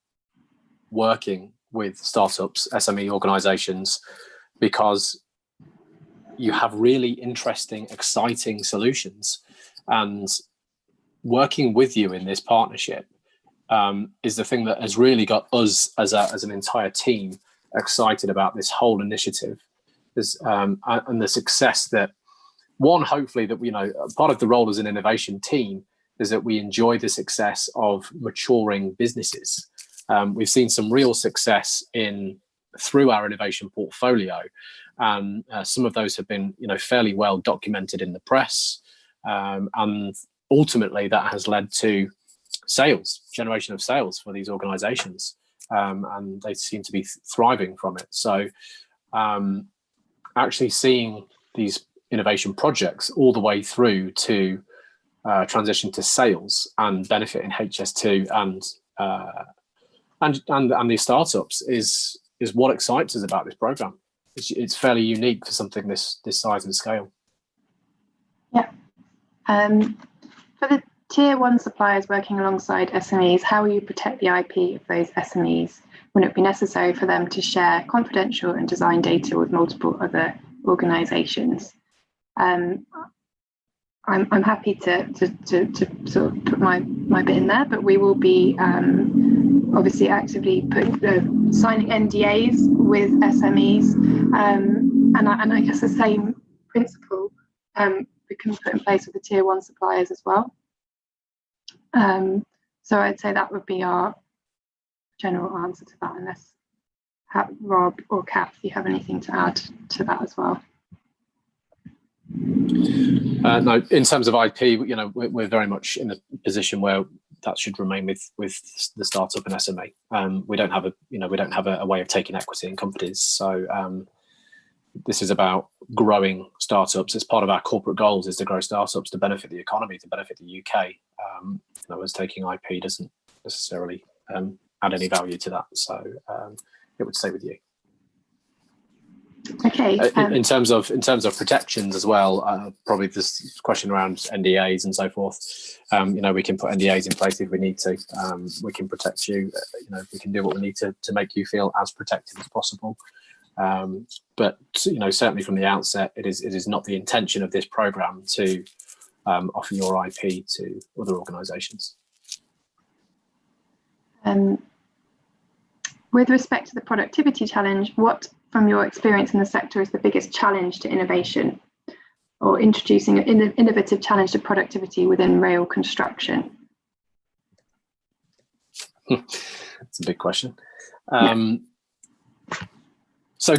working with startups, SME organizations, because you have really interesting, exciting solutions. And working with you in this partnership is the thing that has really got us as an entire team excited about this whole initiative. And the success that, one, hopefully that, part of the role as an innovation team is that we enjoy the success of maturing businesses. We've seen some real success through our innovation portfolio, and some of those have been, fairly well documented in the press, and ultimately that has led to generation of sales for these organizations, and they seem to be thriving from it. So actually seeing these innovation projects all the way through to transition to sales and benefit in HS2 and these startups is what excites us about this program. It's fairly unique for something this size and scale. Yeah. For the tier 1 suppliers working alongside SMEs, how will you protect the IP of those SMEs? Would it be necessary for them to share confidential and design data with multiple other organisations? I'm happy to sort of put my bit in there, but we will be obviously actively signing NDAs with SMEs, and I guess the same principle we can put in place with the tier 1 suppliers as well. So I'd say that would be our general answer to that, unless Rob or Kath, you have anything to add to that as well. No, in terms of IP, we're very much in a position where that should remain with the startup and SME. We don't have a way of taking equity in companies, so this is about growing startups. It's part of our corporate goals is to grow startups to benefit the economy, to benefit the UK. As taking IP doesn't necessarily add any value to that, so it would stay with you. Okay. In terms of protections as well, probably this question around NDAs and so forth. We can put NDAs in place if we need to. We can protect you. We can do what we need to make you feel as protected as possible. But certainly from the outset, it is not the intention of this program to offer your IP to other organisations. With respect to the productivity challenge, what, from your experience in the sector, is the biggest challenge to innovation, or introducing an innovative challenge to productivity within rail construction? That's a big question. So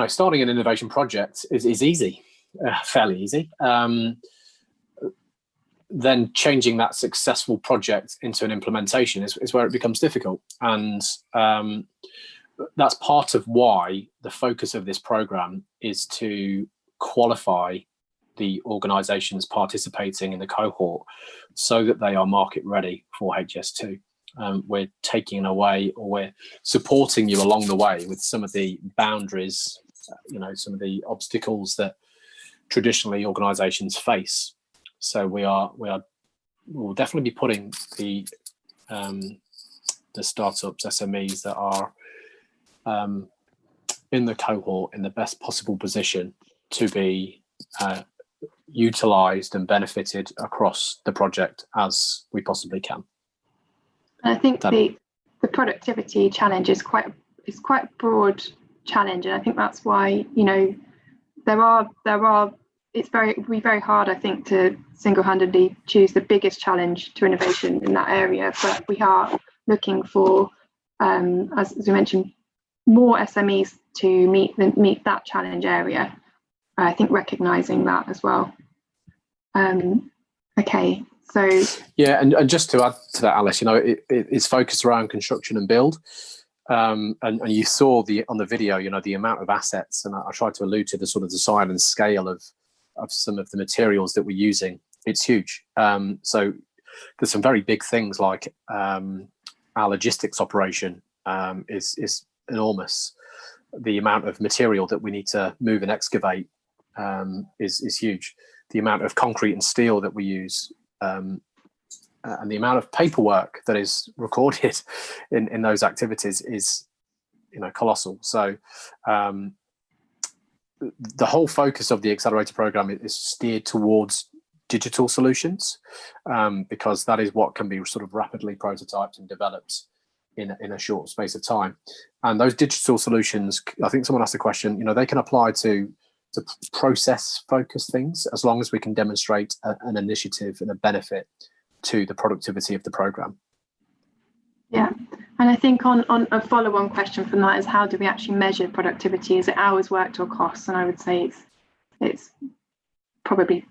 starting an innovation project is easy, fairly easy. Then changing that successful project into an implementation is where it becomes difficult. And that's part of why the focus of this program is to qualify the organizations participating in the cohort so that they are market ready for HS2. We're taking away, or we're supporting you along the way with some of the boundaries, some of the obstacles that traditionally organizations face. So we'll definitely be putting the startups, SMEs that are in the cohort in the best possible position to be utilised and benefited across the project as we possibly can. I think the productivity challenge is quite a broad challenge, and I think that's why it's very hard, I think, to single-handedly choose the biggest challenge to innovation in that area. But we are looking for, as we mentioned, more SMEs to meet that challenge area. I think recognising that as well. Okay, so yeah, and just to add to that, Alice, it's focused around construction and build. And you saw on the video, the amount of assets, and I tried to allude to the sort of the size and scale of some of the materials that we're using. It's huge. So there's some very big things like our logistics operation is enormous. The amount of material that we need to move and excavate is huge. The amount of concrete and steel that we use, and the amount of paperwork that is recorded in those activities is, colossal. So the whole focus of the Accelerator program is steered towards digital solutions, because that is what can be sort of rapidly prototyped and developed in a short space of time. And those digital solutions, I think someone asked the question, they can apply to process focused things, as long as we can demonstrate an initiative and a benefit to the productivity of the program. Yeah, and I think on a follow-on question from that is, how do we actually measure productivity? Is it hours worked or costs? And I would say it's probably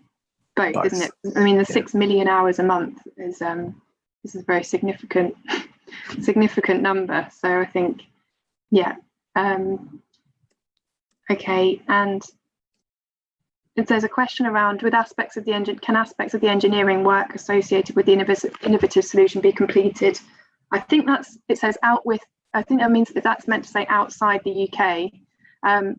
both, isn't it? I mean, the 6 million hours a month is a very significant number. So I think, yeah. Okay, and if there's a question around, can aspects of the engineering work associated with the innovative solution be completed? I think it says I think that means that's meant to say outside the UK.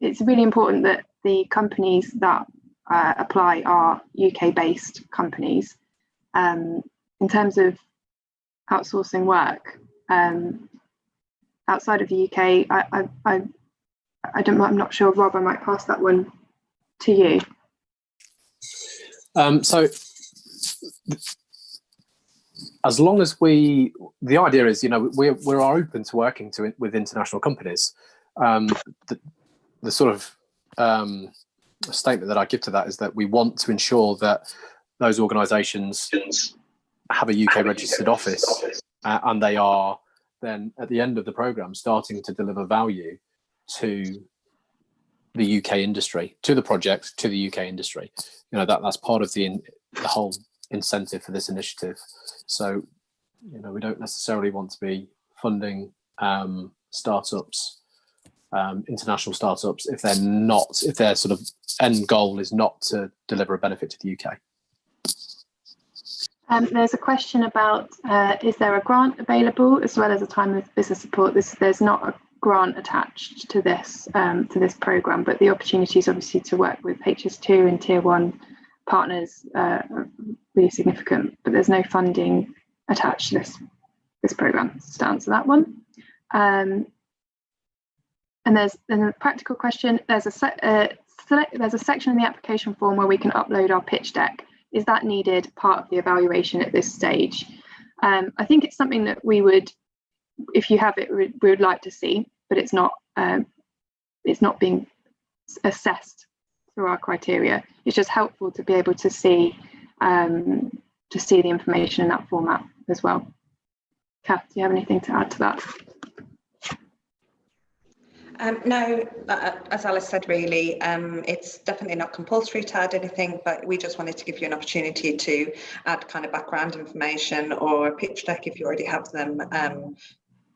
It's really important that the companies that apply are UK-based companies. In terms of outsourcing work outside of the UK, I'm not sure, Rob. I might pass that one to you. So as long as the idea is, we're open to working with international companies. The sort of statement that I give to that is that we want to ensure that those organisations have a UK registered office, and they are then at the end of the programme starting to deliver value to the UK industry, to the project, to the UK industry. That's part of the whole incentive for this initiative. So, we don't necessarily want to be funding startups, international startups, if their sort of end goal is not to deliver a benefit to the UK. There's a question about, is there a grant available as well as a time of business support? There's not a grant attached to this programme, but the opportunities obviously to work with HS2 and Tier 1 partners are really significant, but there's no funding attached to this programme, to answer that one. And there's a practical question. There's a section in the application form where we can upload our pitch deck. Is that needed part of the evaluation at this stage? I think it's something that we would, if you have it, we would like to see, but it's not being assessed through our criteria. It's just helpful to be able to see the information in that format as well. Kath, do you have anything to add to that? No, as Alice said, really, it's definitely not compulsory to add anything, but we just wanted to give you an opportunity to add kind of background information or a pitch deck if you already have them,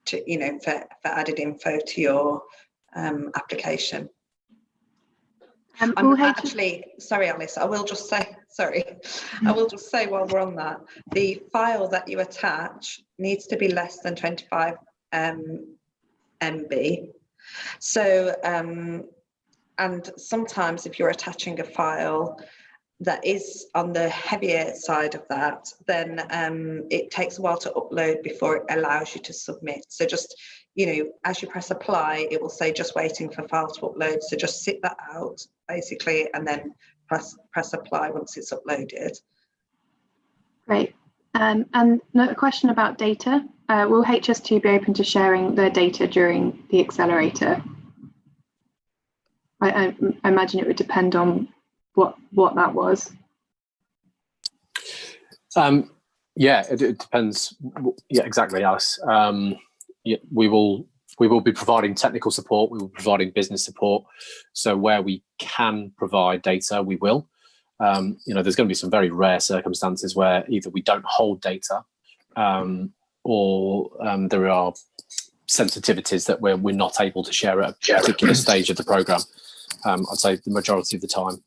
for added info to your application. Actually, sorry, Alice, I will just say while we're on that, the file that you attach needs to be less than 25 MB. So, and sometimes if you're attaching a file that is on the heavier side of that, then it takes a while to upload before it allows you to submit. So just, as you press apply, it will say just waiting for file to upload. So just sit that out basically, and then press apply once it's uploaded. Great. And a question about data. Will HS2 be open to sharing their data during the accelerator? I imagine it would depend on what that was. Yeah, it depends. Yeah, exactly, Alice. Yeah, we will be providing technical support. We will be providing business support. So where we can provide data, we will. There's going to be some very rare circumstances where either we don't hold data, or there are sensitivities that we're not able to share at a particular stage of the program. I'd say the majority of the time,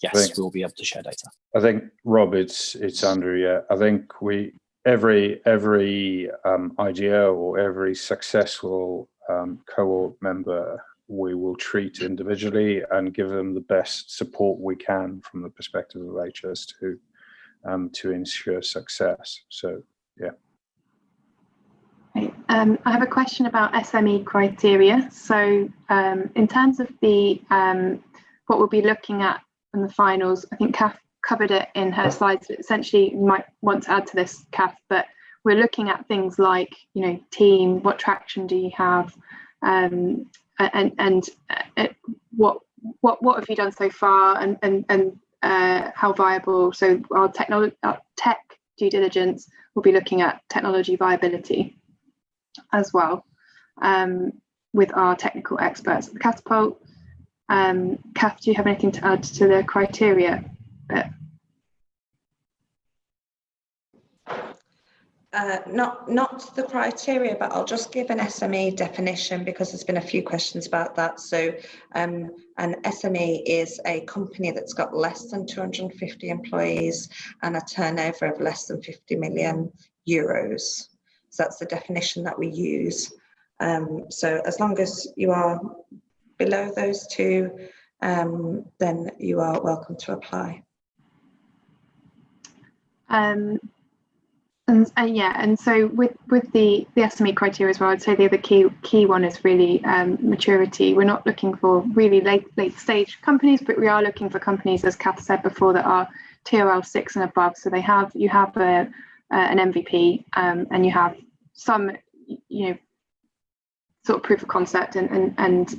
yes, we'll be able to share data. I think, Rob, it's Andrew. Yeah, I think every idea or every successful cohort member we will treat individually and give them the best support we can from the perspective of HS2 to ensure success. So, yeah. I have a question about SME criteria. So in terms of the what we'll be looking at in the finals, I think Kath covered it in her slides. But essentially, you might want to add to this, Kath, but we're looking at things like, you know, team, what traction do you have, and what have you done so far, and how viable. So our tech due diligence will be looking at technology viability as well, with our technical experts at the Catapult. Kath, do you have anything to add to the criteria bit? Not the criteria, but I'll just give an SME definition because there's been a few questions about that. So an SME is a company that's got less than 250 employees and a turnover of less than 50 million euros. So that's the definition that we use. So as long as you are below those two, then you are welcome to apply. And so with the SME criteria as well, I'd say the other key one is really maturity. We're not looking for really late stage companies, but we are looking for companies, as Kath said before, that are TRL 6 and above. So you have an MVP, and you have some, you know, sort of proof of concept, and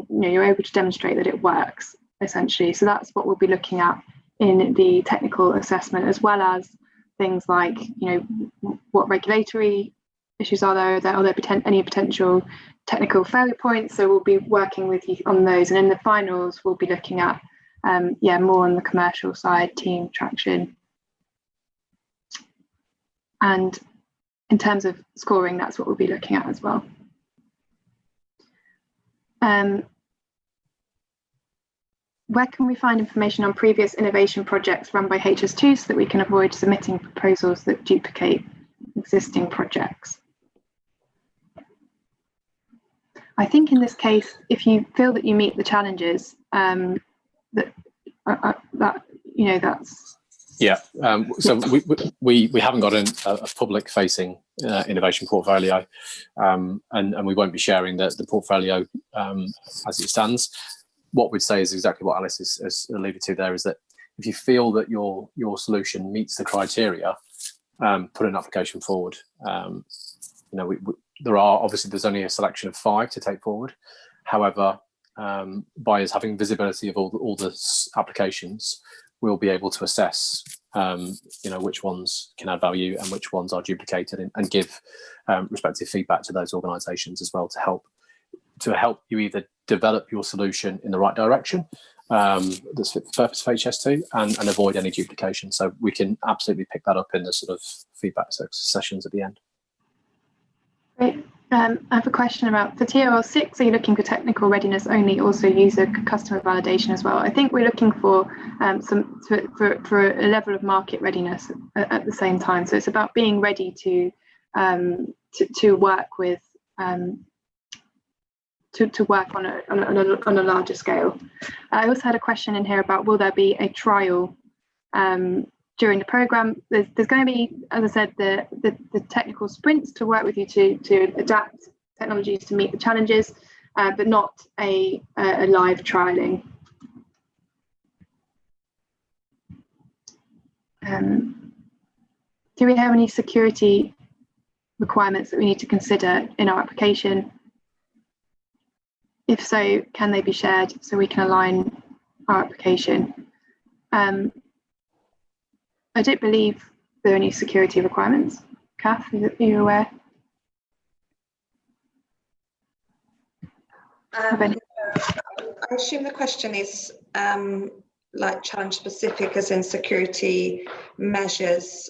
you're able to demonstrate that it works, essentially. So that's what we'll be looking at in the technical assessment, as well as things like, you know, what regulatory issues are there? Are there any potential technical failure points? So we'll be working with you on those. And in the finals, we'll be looking at, more on the commercial side, team traction. And in terms of scoring, that's what we'll be looking at as well. Where can we find information on previous innovation projects run by HS2 so that we can avoid submitting proposals that duplicate existing projects? I think in this case, if you feel that you meet the challenges, that's yeah. So we haven't got a public facing innovation portfolio, and we won't be sharing the portfolio as it stands. What we'd say is exactly what Alice has alluded to there, is that if you feel that your solution meets the criteria, put an application forward. There's only a selection of 5 to take forward. However, by us having visibility of all the applications, we'll be able to assess which ones can add value and which ones are duplicated, and give respective feedback to those organisations as well, to help you either develop your solution in the right direction that's fit for purpose for HS2, and avoid any duplication. So we can absolutely pick that up in the sort of feedback sessions at the end. Great. I have a question about, for TRL 6, are you looking for technical readiness only, also user customer validation as well? I think we're looking for for a level of market readiness at the same time. So it's about being ready to work with to work on a larger scale. I also had a question in here about, will there be a trial during the program? There's going to be, as I said, the technical sprints to work with you to adapt technologies to meet the challenges, but not a live trialing. Do we have any security requirements that we need to consider in our application? If so, can they be shared so we can align our application? I don't believe there are any security requirements. Kath, are you aware? I assume the question is like challenge specific, as in security measures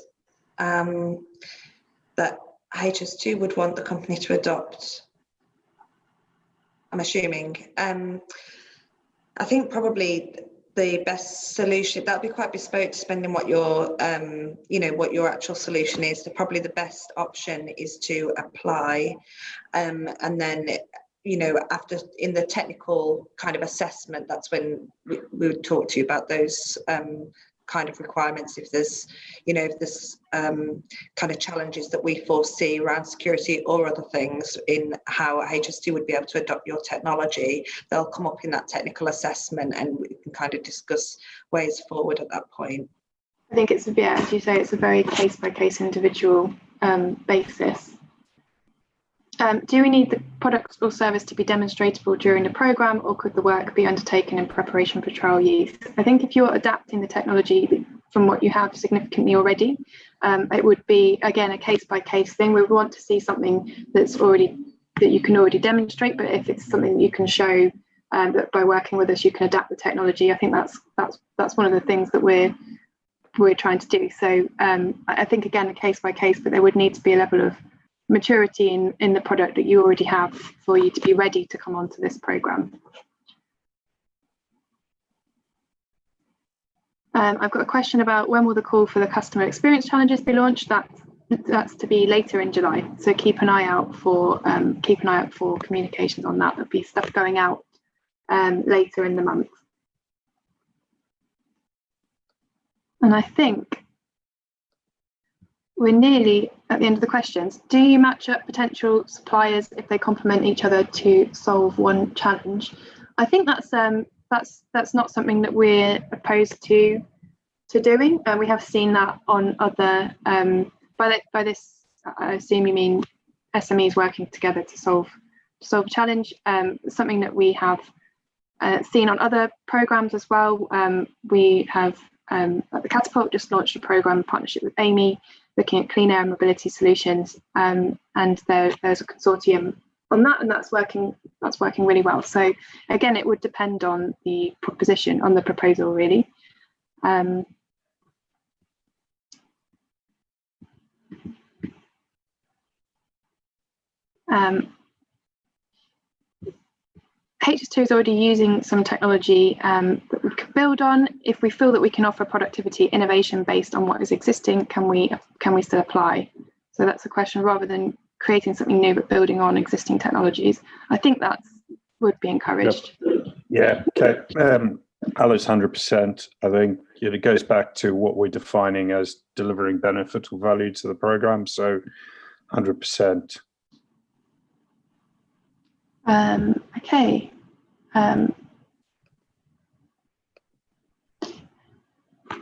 that HS2 would want the company to adopt. I'm assuming. I think probably the best solution, that'll be quite bespoke depending what your what your actual solution is. So probably the best option is to apply, and then you know, after in the technical kind of assessment, that's when we would talk to you about those kind of requirements. If there's, you know, if there's kind of challenges that we foresee around security or other things in how HS2 would be able to adopt your technology, they'll come up in that technical assessment, and we can kind of discuss ways forward at that point. I think it's, yeah, as you say, it's a very case-by-case individual basis. Do we need the product or service to be demonstratable during the programme, or could the work be undertaken in preparation for trial use? I think if you're adapting the technology from what you have significantly already, it would be, again, a case-by-case thing. We would want to see something that's already, that you can already demonstrate, but if it's something that you can show that by working with us you can adapt the technology, I think that's one of the things that we're trying to do. So I think, again, a case-by-case, but there would need to be a level of maturity in the product that you already have for you to be ready to come onto this programme. I've got a question about when will the call for the customer experience challenges be launched. That's to be later in July, so keep an eye out for communications on that. There'll be stuff going out later in the month. And I think we're nearly at the end of the questions. Do you match up potential suppliers if they complement each other to solve one challenge? I think that's not something that we're opposed to doing. We have seen that on other. By this, I assume you mean SMEs working together to solve a challenge. Something that we have seen on other programs as well. We have at the Catapult just launched a program in partnership with Amy, looking at clean air and mobility solutions, and there's a consortium on that, and that's working really well. So again, it would depend on the proposition, on the proposal, really. HS2 is already using some technology that we could build on. If we feel that we can offer productivity innovation based on what is existing, can we still apply? So that's a question, rather than creating something new but building on existing technologies. I think that would be encouraged. Yeah, okay. Alice, 100%. I think it goes back to what we're defining as delivering benefit or value to the program. So 100%. Okay.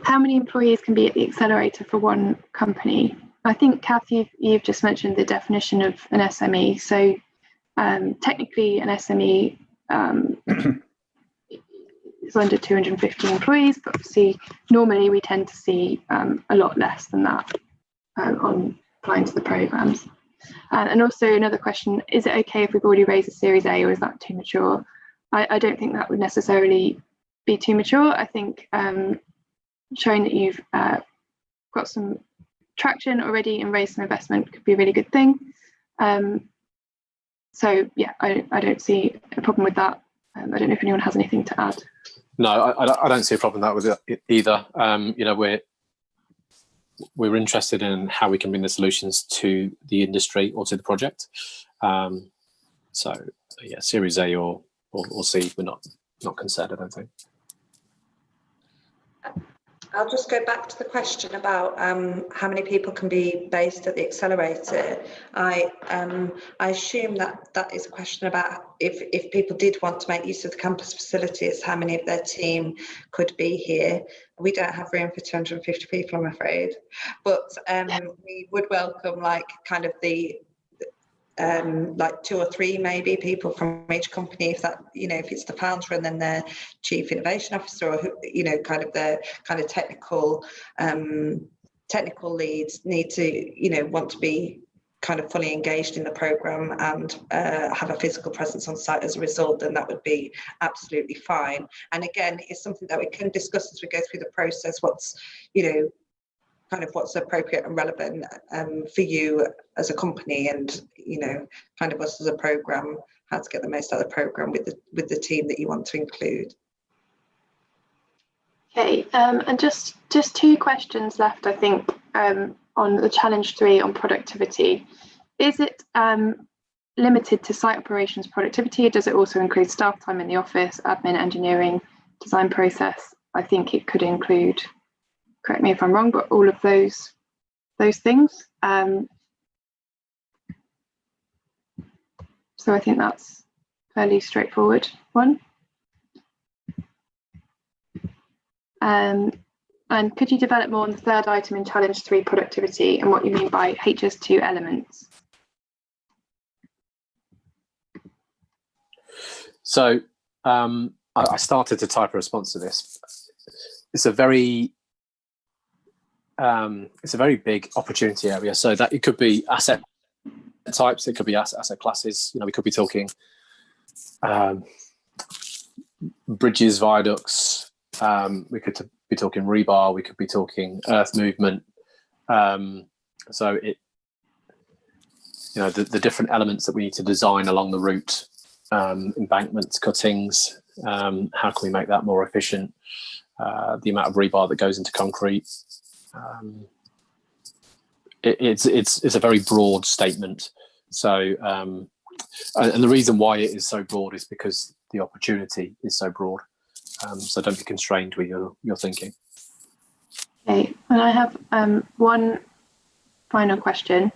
How many employees can be at the accelerator for one company? I think, Kath, you've just mentioned the definition of an SME. So technically an SME is under 250 employees, but obviously normally we tend to see a lot less than that on applying to the programs. And also another question, is it okay if we've already raised a Series A, or is that too mature? I don't think that would necessarily be too mature. I think showing that you've got some traction already and raised some investment could be a really good thing. So yeah, I don't see a problem with that. I don't know if anyone has anything to add. No, I don't see a problem with that with either. You know, we're interested in how we can bring the solutions to the industry or to the project. So yeah, Series A or C, we're not concerned, I don't think. I'll just go back to the question about how many people can be based at the accelerator. I assume that is a question about if people did want to make use of the campus facilities, how many of their team could be here. We don't have room for 250 people, I'm afraid, but we would welcome like kind of the like 2 or 3 maybe people from each company, if that, you know, if it's the founder and then their chief innovation officer, or who, you know, kind of the kind of technical leads need to, you know, want to be kind of fully engaged in the program and have a physical presence on site as a result, then that would be absolutely fine. And again, it's something that we can discuss as we go through the process, what's, you know, kind of what's appropriate and relevant for you as a company, and, you know, kind of us as a program, how to get the most out of the program with the team that you want to include. Okay, and just 2 questions left, I think, on the challenge 3 on productivity. Is it limited to site operations productivity? Does it also include staff time in the office, admin, engineering, design process? I think it could include, correct me if I'm wrong, but all of those things. So I think that's fairly straightforward one. And could you develop more on the third item in challenge 3, productivity, and what you mean by HS2 elements? So I started to type a response to this. It's a very big opportunity area. So that it could be asset types, it could be asset classes. You know, we could be talking bridges, viaducts. We could be talking rebar. We could be talking earth movement. So it, you know, the different elements that we need to design along the route. Embankments, cuttings, how can we make that more efficient? The amount of rebar that goes into concrete. It's a very broad statement. So, and the reason why it is so broad is because the opportunity is so broad. So don't be constrained with your thinking. Okay, and I have one final question.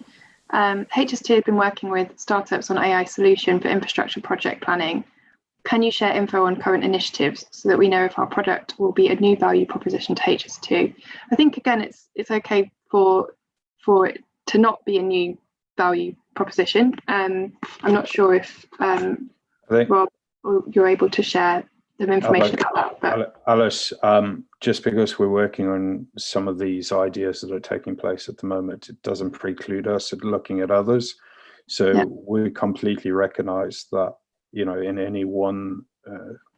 HS2 have been working with startups on AI solution for infrastructure project planning. Can you share info on current initiatives so that we know if our product will be a new value proposition to HS2? I think again, it's okay for it to not be a new value proposition. I'm not sure if Rob, you're able to share some information about that. But Alice, just because we're working on some of these ideas that are taking place at the moment, it doesn't preclude us at looking at others. So yeah, we completely recognise that, you know, in any one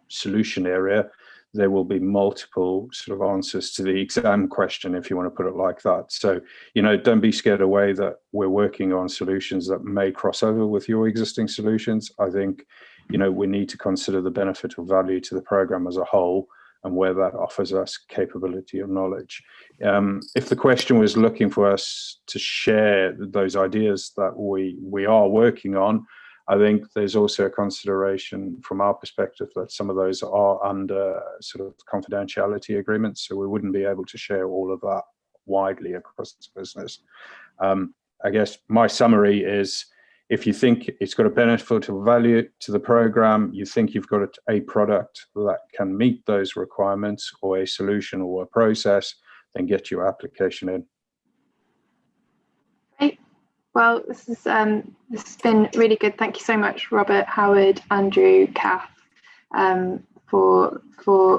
solution area, there will be multiple sort of answers to the exam question, if you want to put it like that. So, you know, don't be scared away that we're working on solutions that may cross over with your existing solutions. I think, you know, we need to consider the benefit or value to the program as a whole and where that offers us capability or knowledge. If the question was looking for us to share those ideas that we are working on, I think there's also a consideration from our perspective that some of those are under sort of confidentiality agreements, so we wouldn't be able to share all of that widely across the business. I guess my summary is, if you think it's got a benefit or value to the program, you think you've got a product that can meet those requirements, or a solution or a process, then get your application in. Great. Well, this has been really good. Thank you so much, Robert, Howard, Andrew, Kath, for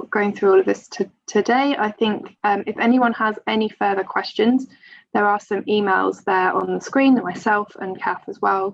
going through all of this today. I think if anyone has any further questions, there are some emails there on the screen that myself and Kath as well